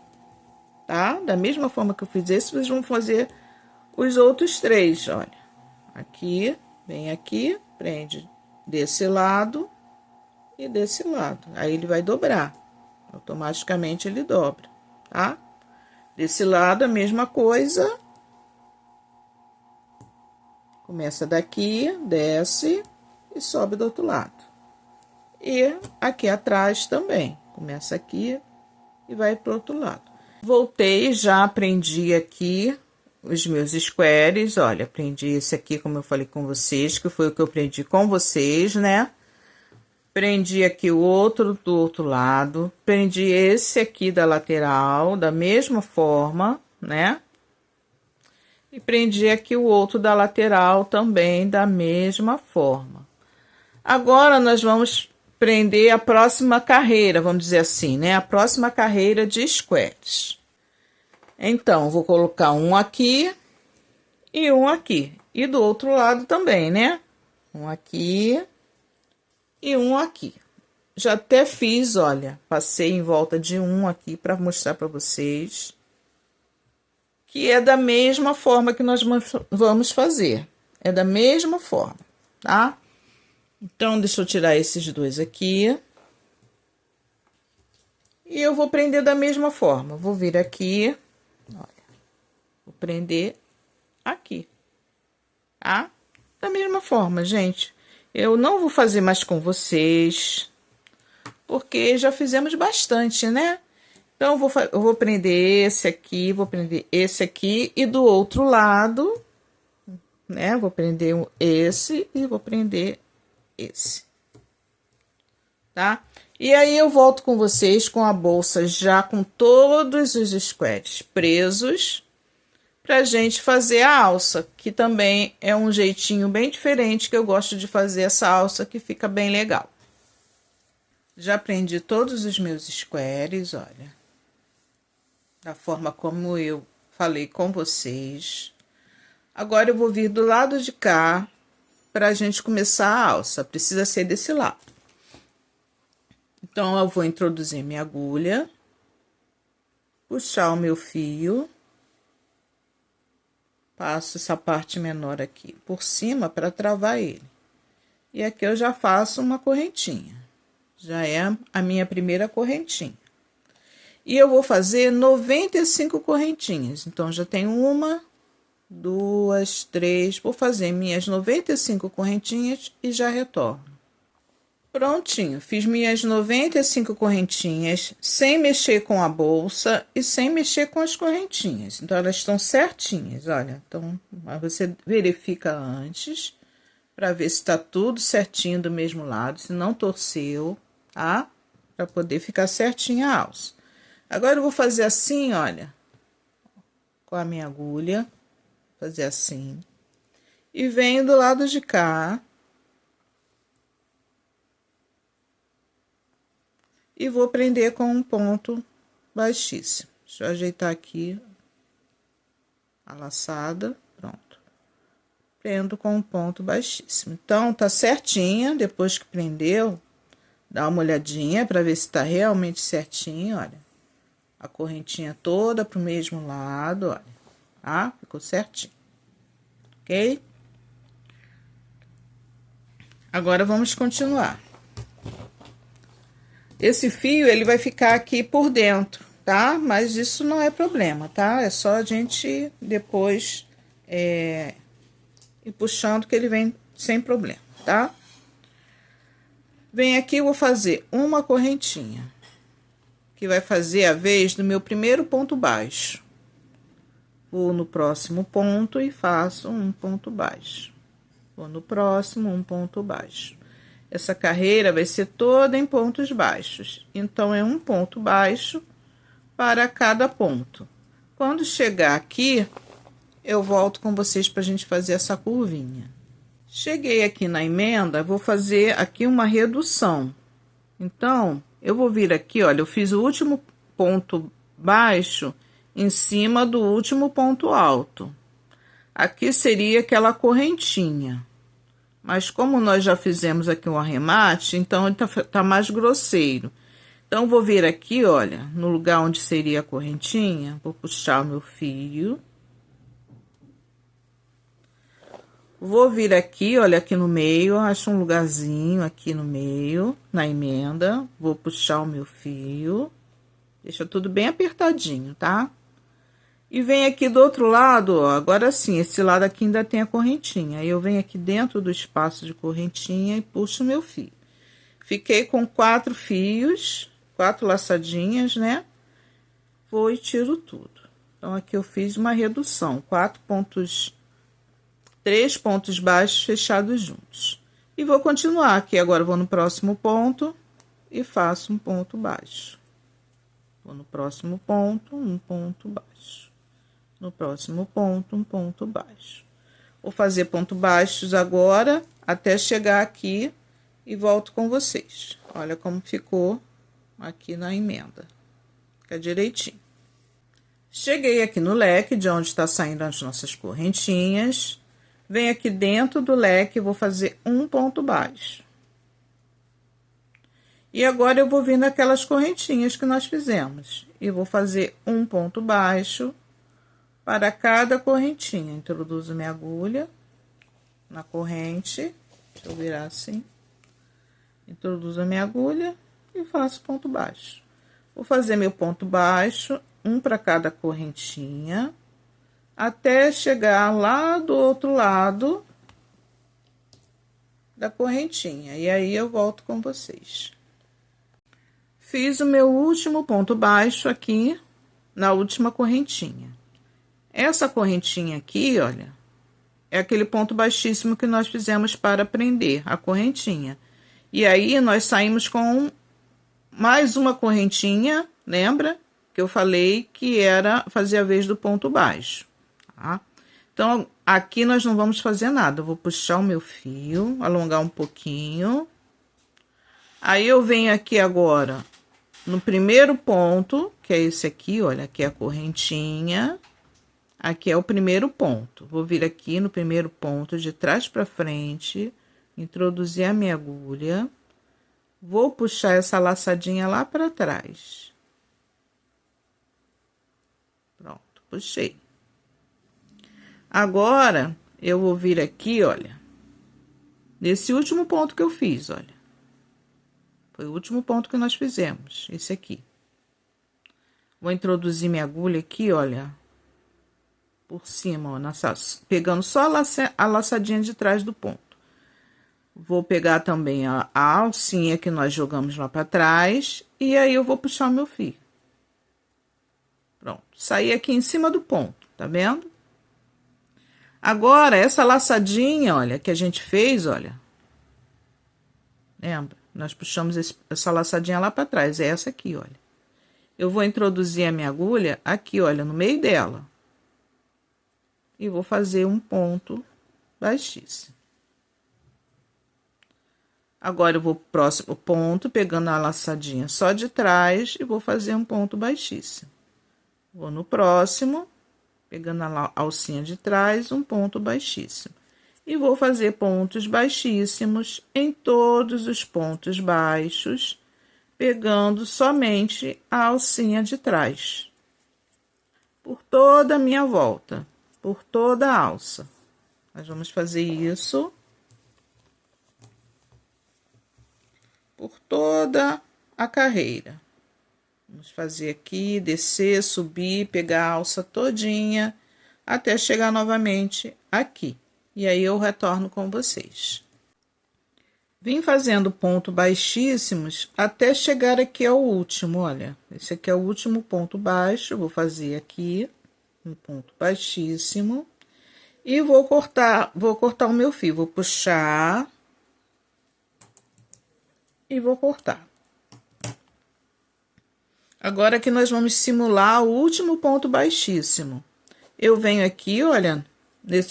tá? Da mesma forma que eu fiz esse, vocês vão fazer os outros três, olha. Aqui, vem aqui, prende desse lado e desse lado. Aí, ele vai dobrar. Automaticamente, ele dobra, tá? Desse lado, a mesma coisa. Começa daqui, desce e sobe do outro lado. E aqui atrás também. Começa aqui e vai pro outro lado. Voltei, já prendi aqui os meus squares. Olha, prendi esse aqui, como eu falei com vocês, que foi o que eu prendi com vocês, né? Prendi aqui o outro do outro lado. Prendi esse aqui da lateral, da mesma forma, né? E prendi aqui o outro da lateral também da mesma forma. Agora, nós vamos prender a próxima carreira, vamos dizer assim, né? A próxima carreira de squares. Então, vou colocar um aqui e um aqui. E do outro lado também, né? Um aqui e um aqui. Já até fiz, olha, passei em volta de um aqui para mostrar para vocês. Que é da mesma forma que nós vamos fazer. É da mesma forma, tá? Então, deixa eu tirar esses dois aqui. E eu vou prender da mesma forma. Vou vir aqui, olha. Vou prender aqui, tá? Da mesma forma, gente. Eu não vou fazer mais com vocês, porque já fizemos bastante, né? Então, eu vou prender esse aqui, vou prender esse aqui, e do outro lado, né? Vou prender esse e vou prender esse, tá? E aí, eu volto com vocês com a bolsa já com todos os squares presos, pra gente fazer a alça, que também é um jeitinho bem diferente que eu gosto de fazer essa alça, que fica bem legal. Já prendi todos os meus squares, olha, da forma como eu falei com vocês. Agora eu vou vir do lado de cá pra gente começar a alça, precisa ser desse lado. Então, eu vou introduzir minha agulha, puxar o meu fio, passo essa parte menor aqui por cima para travar ele. E aqui eu já faço uma correntinha, já é a minha primeira correntinha. E eu vou fazer 95 correntinhas, então já tenho uma, duas, três, vou fazer minhas 95 correntinhas e já retorno. Prontinho, fiz minhas 95 correntinhas, sem mexer com a bolsa e sem mexer com as correntinhas. Então, elas estão certinhas, olha. Então, você verifica antes, para ver se está tudo certinho do mesmo lado, se não torceu, tá? Para poder ficar certinha a alça. Agora, eu vou fazer assim, olha, com a minha agulha, fazer assim. E venho do lado de cá. E vou prender com um ponto baixíssimo. Deixa eu ajeitar aqui a laçada, pronto. Prendo com um ponto baixíssimo. Então, tá certinha, depois que prendeu, dá uma olhadinha para ver se tá realmente certinho, olha. A correntinha toda pro mesmo lado, olha, tá? Ficou certinho, ok? Agora, vamos continuar. Esse fio, ele vai ficar aqui por dentro, tá? Mas isso não é problema, tá? É só a gente depois ir puxando que ele vem sem problema, tá? Vem aqui, eu vou fazer uma correntinha, que vai fazer a vez do meu primeiro ponto baixo. Vou no próximo ponto e faço um ponto baixo. Vou no próximo, um ponto baixo. Essa carreira vai ser toda em pontos baixos, então, é um ponto baixo para cada ponto. Quando chegar aqui, eu volto com vocês para a gente fazer essa curvinha. Cheguei aqui na emenda, vou fazer aqui uma redução. Então, eu vou vir aqui, olha, eu fiz o último ponto baixo em cima do último ponto alto. Aqui seria aquela correntinha. Mas como nós já fizemos aqui um arremate, então ele tá mais grosseiro. Então, vou vir aqui, olha, no lugar onde seria a correntinha, vou puxar o meu fio. Vou vir aqui, olha, aqui no meio, acho um lugarzinho aqui no meio, na emenda. Vou puxar o meu fio, deixa tudo bem apertadinho, tá? E vem aqui do outro lado, ó, agora sim, esse lado aqui ainda tem a correntinha. Aí, eu venho aqui dentro do espaço de correntinha e puxo o meu fio. Fiquei com 4 fios, 4 laçadinhas, né? Vou e tiro tudo. Então, aqui eu fiz uma redução, 3 pontos baixos fechados juntos. E vou continuar aqui, agora vou no próximo ponto e faço um ponto baixo. Vou no próximo ponto, um ponto baixo. No próximo ponto, um ponto baixo. Vou fazer pontos baixos agora, até chegar aqui e volto com vocês. Olha como ficou aqui na emenda. Fica direitinho. Cheguei aqui no leque, de onde está saindo as nossas correntinhas. Venho aqui dentro do leque, vou fazer um ponto baixo. E agora, eu vou vir naquelas correntinhas que nós fizemos. E vou fazer um ponto baixo para cada correntinha. Introduzo minha agulha na corrente, deixa eu virar assim. Introduzo a minha agulha e faço ponto baixo. Vou fazer meu ponto baixo, um para cada correntinha, até chegar lá do outro lado da correntinha. E aí, eu volto com vocês. Fiz o meu último ponto baixo aqui na última correntinha. Essa correntinha aqui, olha, é aquele ponto baixíssimo que nós fizemos para prender a correntinha. E aí, nós saímos com mais uma correntinha, lembra? Que eu falei que era fazer a vez do ponto baixo, tá? Então, aqui nós não vamos fazer nada. Eu vou puxar o meu fio, alongar um pouquinho. Aí, eu venho aqui agora no primeiro ponto, que é esse aqui, olha, aqui é a correntinha. Aqui é o primeiro ponto. Vou vir aqui no primeiro ponto, de trás pra frente, introduzir a minha agulha. Vou puxar essa laçadinha lá pra trás. Pronto, puxei. Agora, eu vou vir aqui, olha, nesse último ponto que eu fiz, olha. Foi o último ponto que nós fizemos, esse aqui. Vou introduzir minha agulha aqui, olha, por cima, ó, pegando só a laçadinha de trás do ponto. Vou pegar também a alcinha que nós jogamos lá pra trás, e aí eu vou puxar o meu fio. Pronto, saí aqui em cima do ponto, tá vendo? Agora, essa laçadinha, olha, que a gente fez, olha. Lembra? Nós puxamos essa laçadinha lá pra trás, é essa aqui, olha. Eu vou introduzir a minha agulha aqui, olha, no meio dela. E vou fazer um ponto baixíssimo. Agora, eu vou pro próximo ponto, pegando a laçadinha só de trás, e vou fazer um ponto baixíssimo. Vou no próximo, pegando a alcinha de trás, um ponto baixíssimo. E vou fazer pontos baixíssimos em todos os pontos baixos, pegando somente a alcinha de trás. Por toda a minha volta, por toda a alça. Nós vamos fazer isso por toda a carreira. Vamos fazer aqui, descer, subir, pegar a alça todinha, até chegar novamente aqui. E aí, eu retorno com vocês. Vim fazendo ponto baixíssimos até chegar aqui ao último, olha. Esse aqui é o último ponto baixo, vou fazer aqui um ponto baixíssimo. E vou cortar o meu fio, vou puxar e vou cortar. Agora que nós vamos simular o último ponto baixíssimo. Eu venho aqui, olha,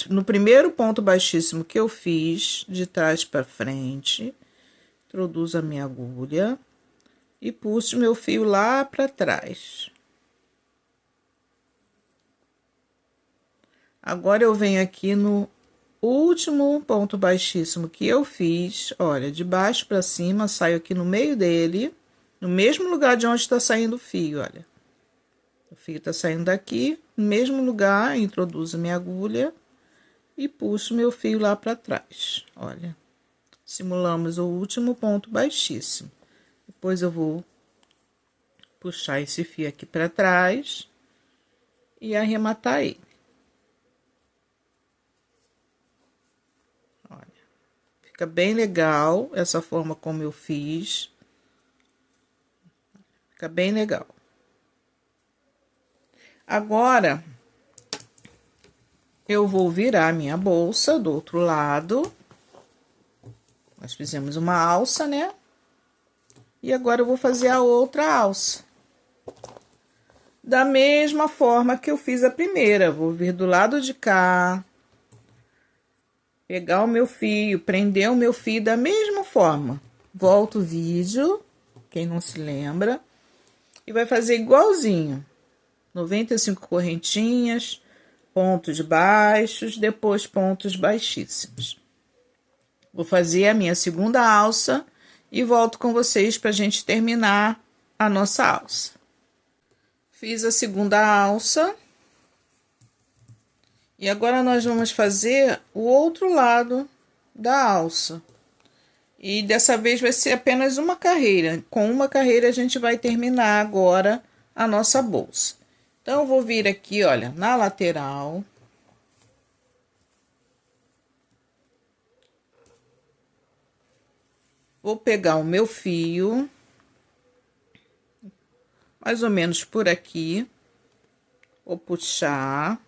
no primeiro ponto baixíssimo que eu fiz, de trás para frente, introduzo a minha agulha e puxo meu fio lá para trás. Agora, eu venho aqui no último ponto baixíssimo que eu fiz, olha, de baixo para cima, saio aqui no meio dele, no mesmo lugar de onde está saindo o fio, olha. O fio tá saindo daqui, no mesmo lugar, introduzo minha agulha e puxo meu fio lá para trás, olha. Simulamos o último ponto baixíssimo. Depois eu vou puxar esse fio aqui para trás e arrematar ele. Olha, fica bem legal essa forma como eu fiz. Fica bem legal. Agora, eu vou virar minha bolsa do outro lado. Nós fizemos uma alça, né? E agora eu vou fazer a outra alça. Da mesma forma que eu fiz a primeira. Vou vir do lado de cá. Pegar o meu fio, prender o meu fio da mesma forma. Volto o vídeo, quem não se lembra. E vai fazer igualzinho. 95 correntinhas, pontos baixos, depois pontos baixíssimos. Vou fazer a minha segunda alça e volto com vocês para a gente terminar a nossa alça. Fiz a segunda alça. E agora, nós vamos fazer o outro lado da alça. E dessa vez vai ser apenas uma carreira. Com uma carreira, a gente vai terminar agora a nossa bolsa. Então, eu vou vir aqui, olha, na lateral. Vou pegar o meu fio, mais ou menos por aqui. Vou puxar,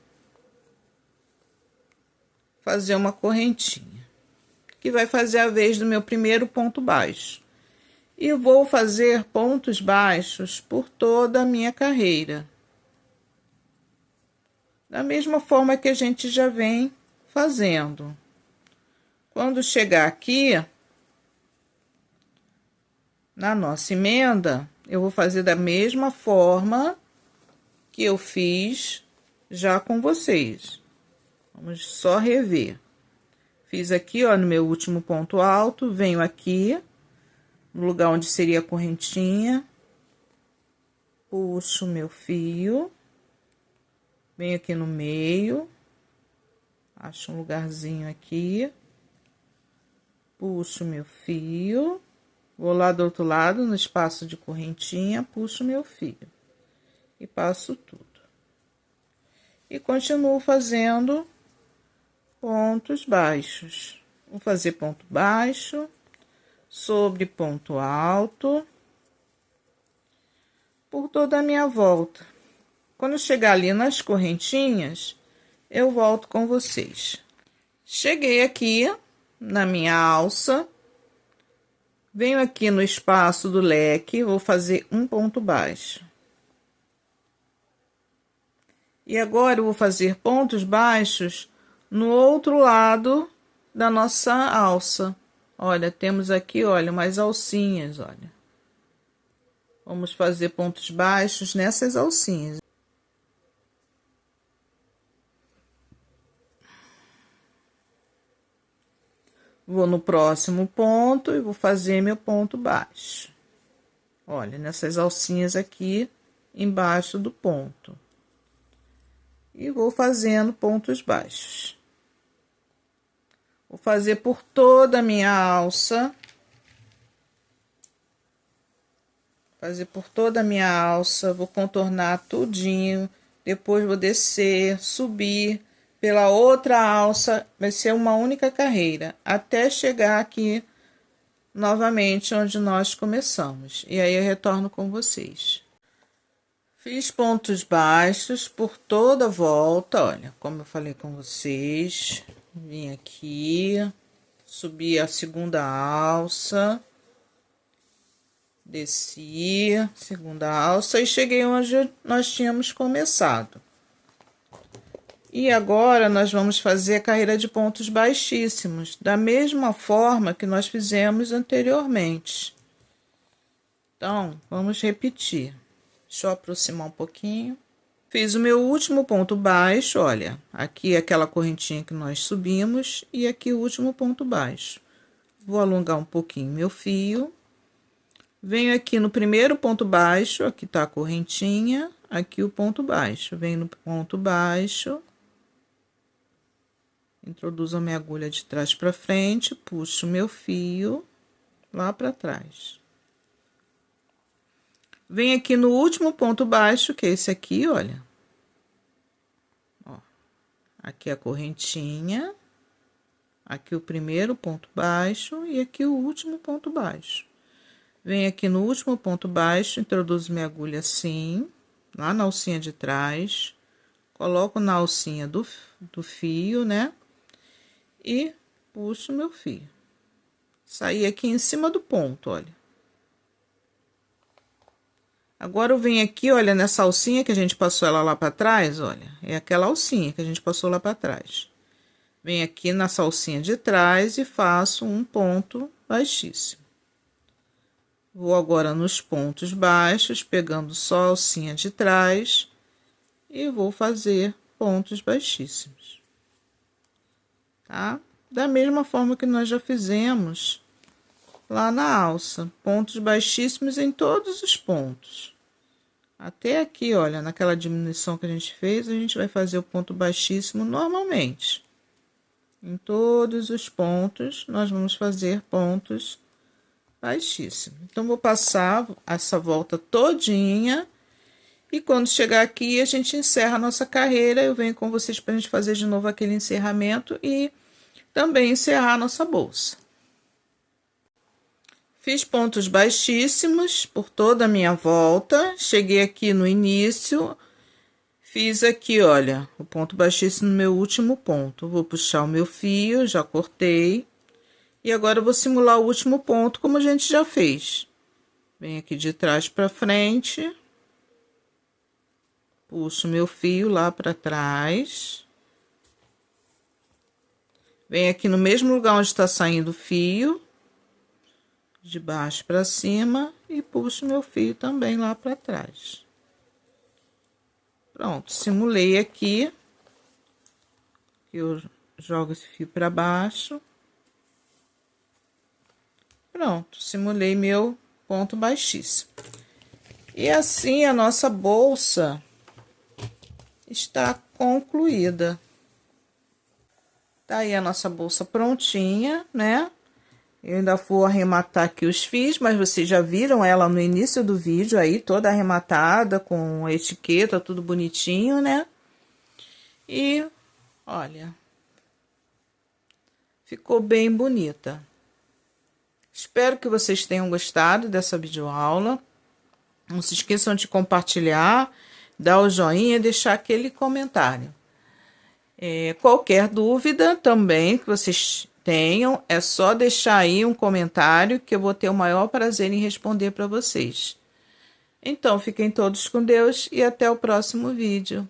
fazer uma correntinha, que vai fazer a vez do meu primeiro ponto baixo. E vou fazer pontos baixos por toda a minha carreira. Da mesma forma que a gente já vem fazendo. Quando chegar aqui, na nossa emenda, eu vou fazer da mesma forma que eu fiz já com vocês. Vamos só rever. Fiz aqui, ó, no meu último ponto alto, venho aqui, no lugar onde seria a correntinha, puxo meu fio, venho aqui no meio, acho um lugarzinho aqui, puxo meu fio, vou lá do outro lado, no espaço de correntinha, puxo meu fio e passo tudo. E continuo fazendo pontos baixos. Vou fazer ponto baixo, sobre ponto alto, por toda a minha volta. Quando chegar ali nas correntinhas, eu volto com vocês. Cheguei aqui na minha alça, venho aqui no espaço do leque, vou fazer um ponto baixo. E agora eu vou fazer pontos baixos no outro lado da nossa alça. Olha, temos aqui, olha, umas alcinhas, olha. Vamos fazer pontos baixos nessas alcinhas. Vou no próximo ponto e vou fazer meu ponto baixo. Olha, nessas alcinhas aqui embaixo do ponto. E vou fazendo pontos baixos. Vou fazer por toda a minha alça. Fazer por toda a minha alça, vou contornar tudinho, depois vou descer, subir pela outra alça, vai ser uma única carreira, até chegar aqui novamente onde nós começamos. E aí eu retorno com vocês. Fiz pontos baixos por toda a volta, olha, como eu falei com vocês. Vim aqui, subi a segunda alça, desci, segunda alça e cheguei onde nós tínhamos começado. E agora nós vamos fazer a carreira de pontos baixíssimos, da mesma forma que nós fizemos anteriormente. Então, vamos repetir. Deixa eu aproximar um pouquinho. Fiz o meu último ponto baixo, olha, aqui é aquela correntinha que nós subimos e aqui o último ponto baixo. Vou alongar um pouquinho meu fio. Venho aqui no primeiro ponto baixo, aqui tá a correntinha, aqui o ponto baixo. Venho no ponto baixo, introduzo a minha agulha de trás para frente, puxo meu fio lá para trás. Venho aqui no último ponto baixo, que é esse aqui, olha. Ó, aqui a correntinha, aqui o primeiro ponto baixo e aqui o último ponto baixo. Venho aqui no último ponto baixo, introduzo minha agulha assim, lá na alcinha de trás, coloco na alcinha do fio, né? E puxo meu fio. Saí aqui em cima do ponto, olha. Agora eu venho aqui, olha, nessa alcinha que a gente passou ela lá para trás, olha. É aquela alcinha que a gente passou lá para trás. Venho aqui nessa alcinha de trás e faço um ponto baixíssimo. Vou agora nos pontos baixos, pegando só a alcinha de trás e vou fazer pontos baixíssimos, tá? Da mesma forma que nós já fizemos lá na alça, pontos baixíssimos em todos os pontos. Até aqui, olha, naquela diminuição que a gente fez, a gente vai fazer o ponto baixíssimo normalmente. Em todos os pontos, nós vamos fazer pontos baixíssimo. Então, vou passar essa volta todinha e quando chegar aqui, a gente encerra a nossa carreira. Eu venho com vocês para a gente fazer de novo aquele encerramento e também encerrar a nossa bolsa. Fiz pontos baixíssimos por toda a minha volta. Cheguei aqui no início, fiz aqui, olha, o ponto baixíssimo no meu último ponto. Vou puxar o meu fio, já cortei. E agora eu vou simular o último ponto, como a gente já fez. Venho aqui de trás para frente. Puxo meu fio lá para trás. Venho aqui no mesmo lugar onde está saindo o fio, de baixo para cima, e puxo meu fio também lá para trás. Pronto, simulei aqui. Eu jogo esse fio para baixo. Pronto, simulei meu ponto baixíssimo. E assim a nossa bolsa está concluída. Tá aí a nossa bolsa prontinha, né? Eu ainda vou arrematar aqui os fios, mas vocês já viram ela no início do vídeo aí, toda arrematada, com a etiqueta, tudo bonitinho, né? E, olha, ficou bem bonita. Espero que vocês tenham gostado dessa videoaula. Não se esqueçam de compartilhar, dar o joinha e deixar aquele comentário. Qualquer dúvida também que vocês tenham, é só deixar aí um comentário que eu vou ter o maior prazer em responder para vocês. Então, fiquem todos com Deus e até o próximo vídeo.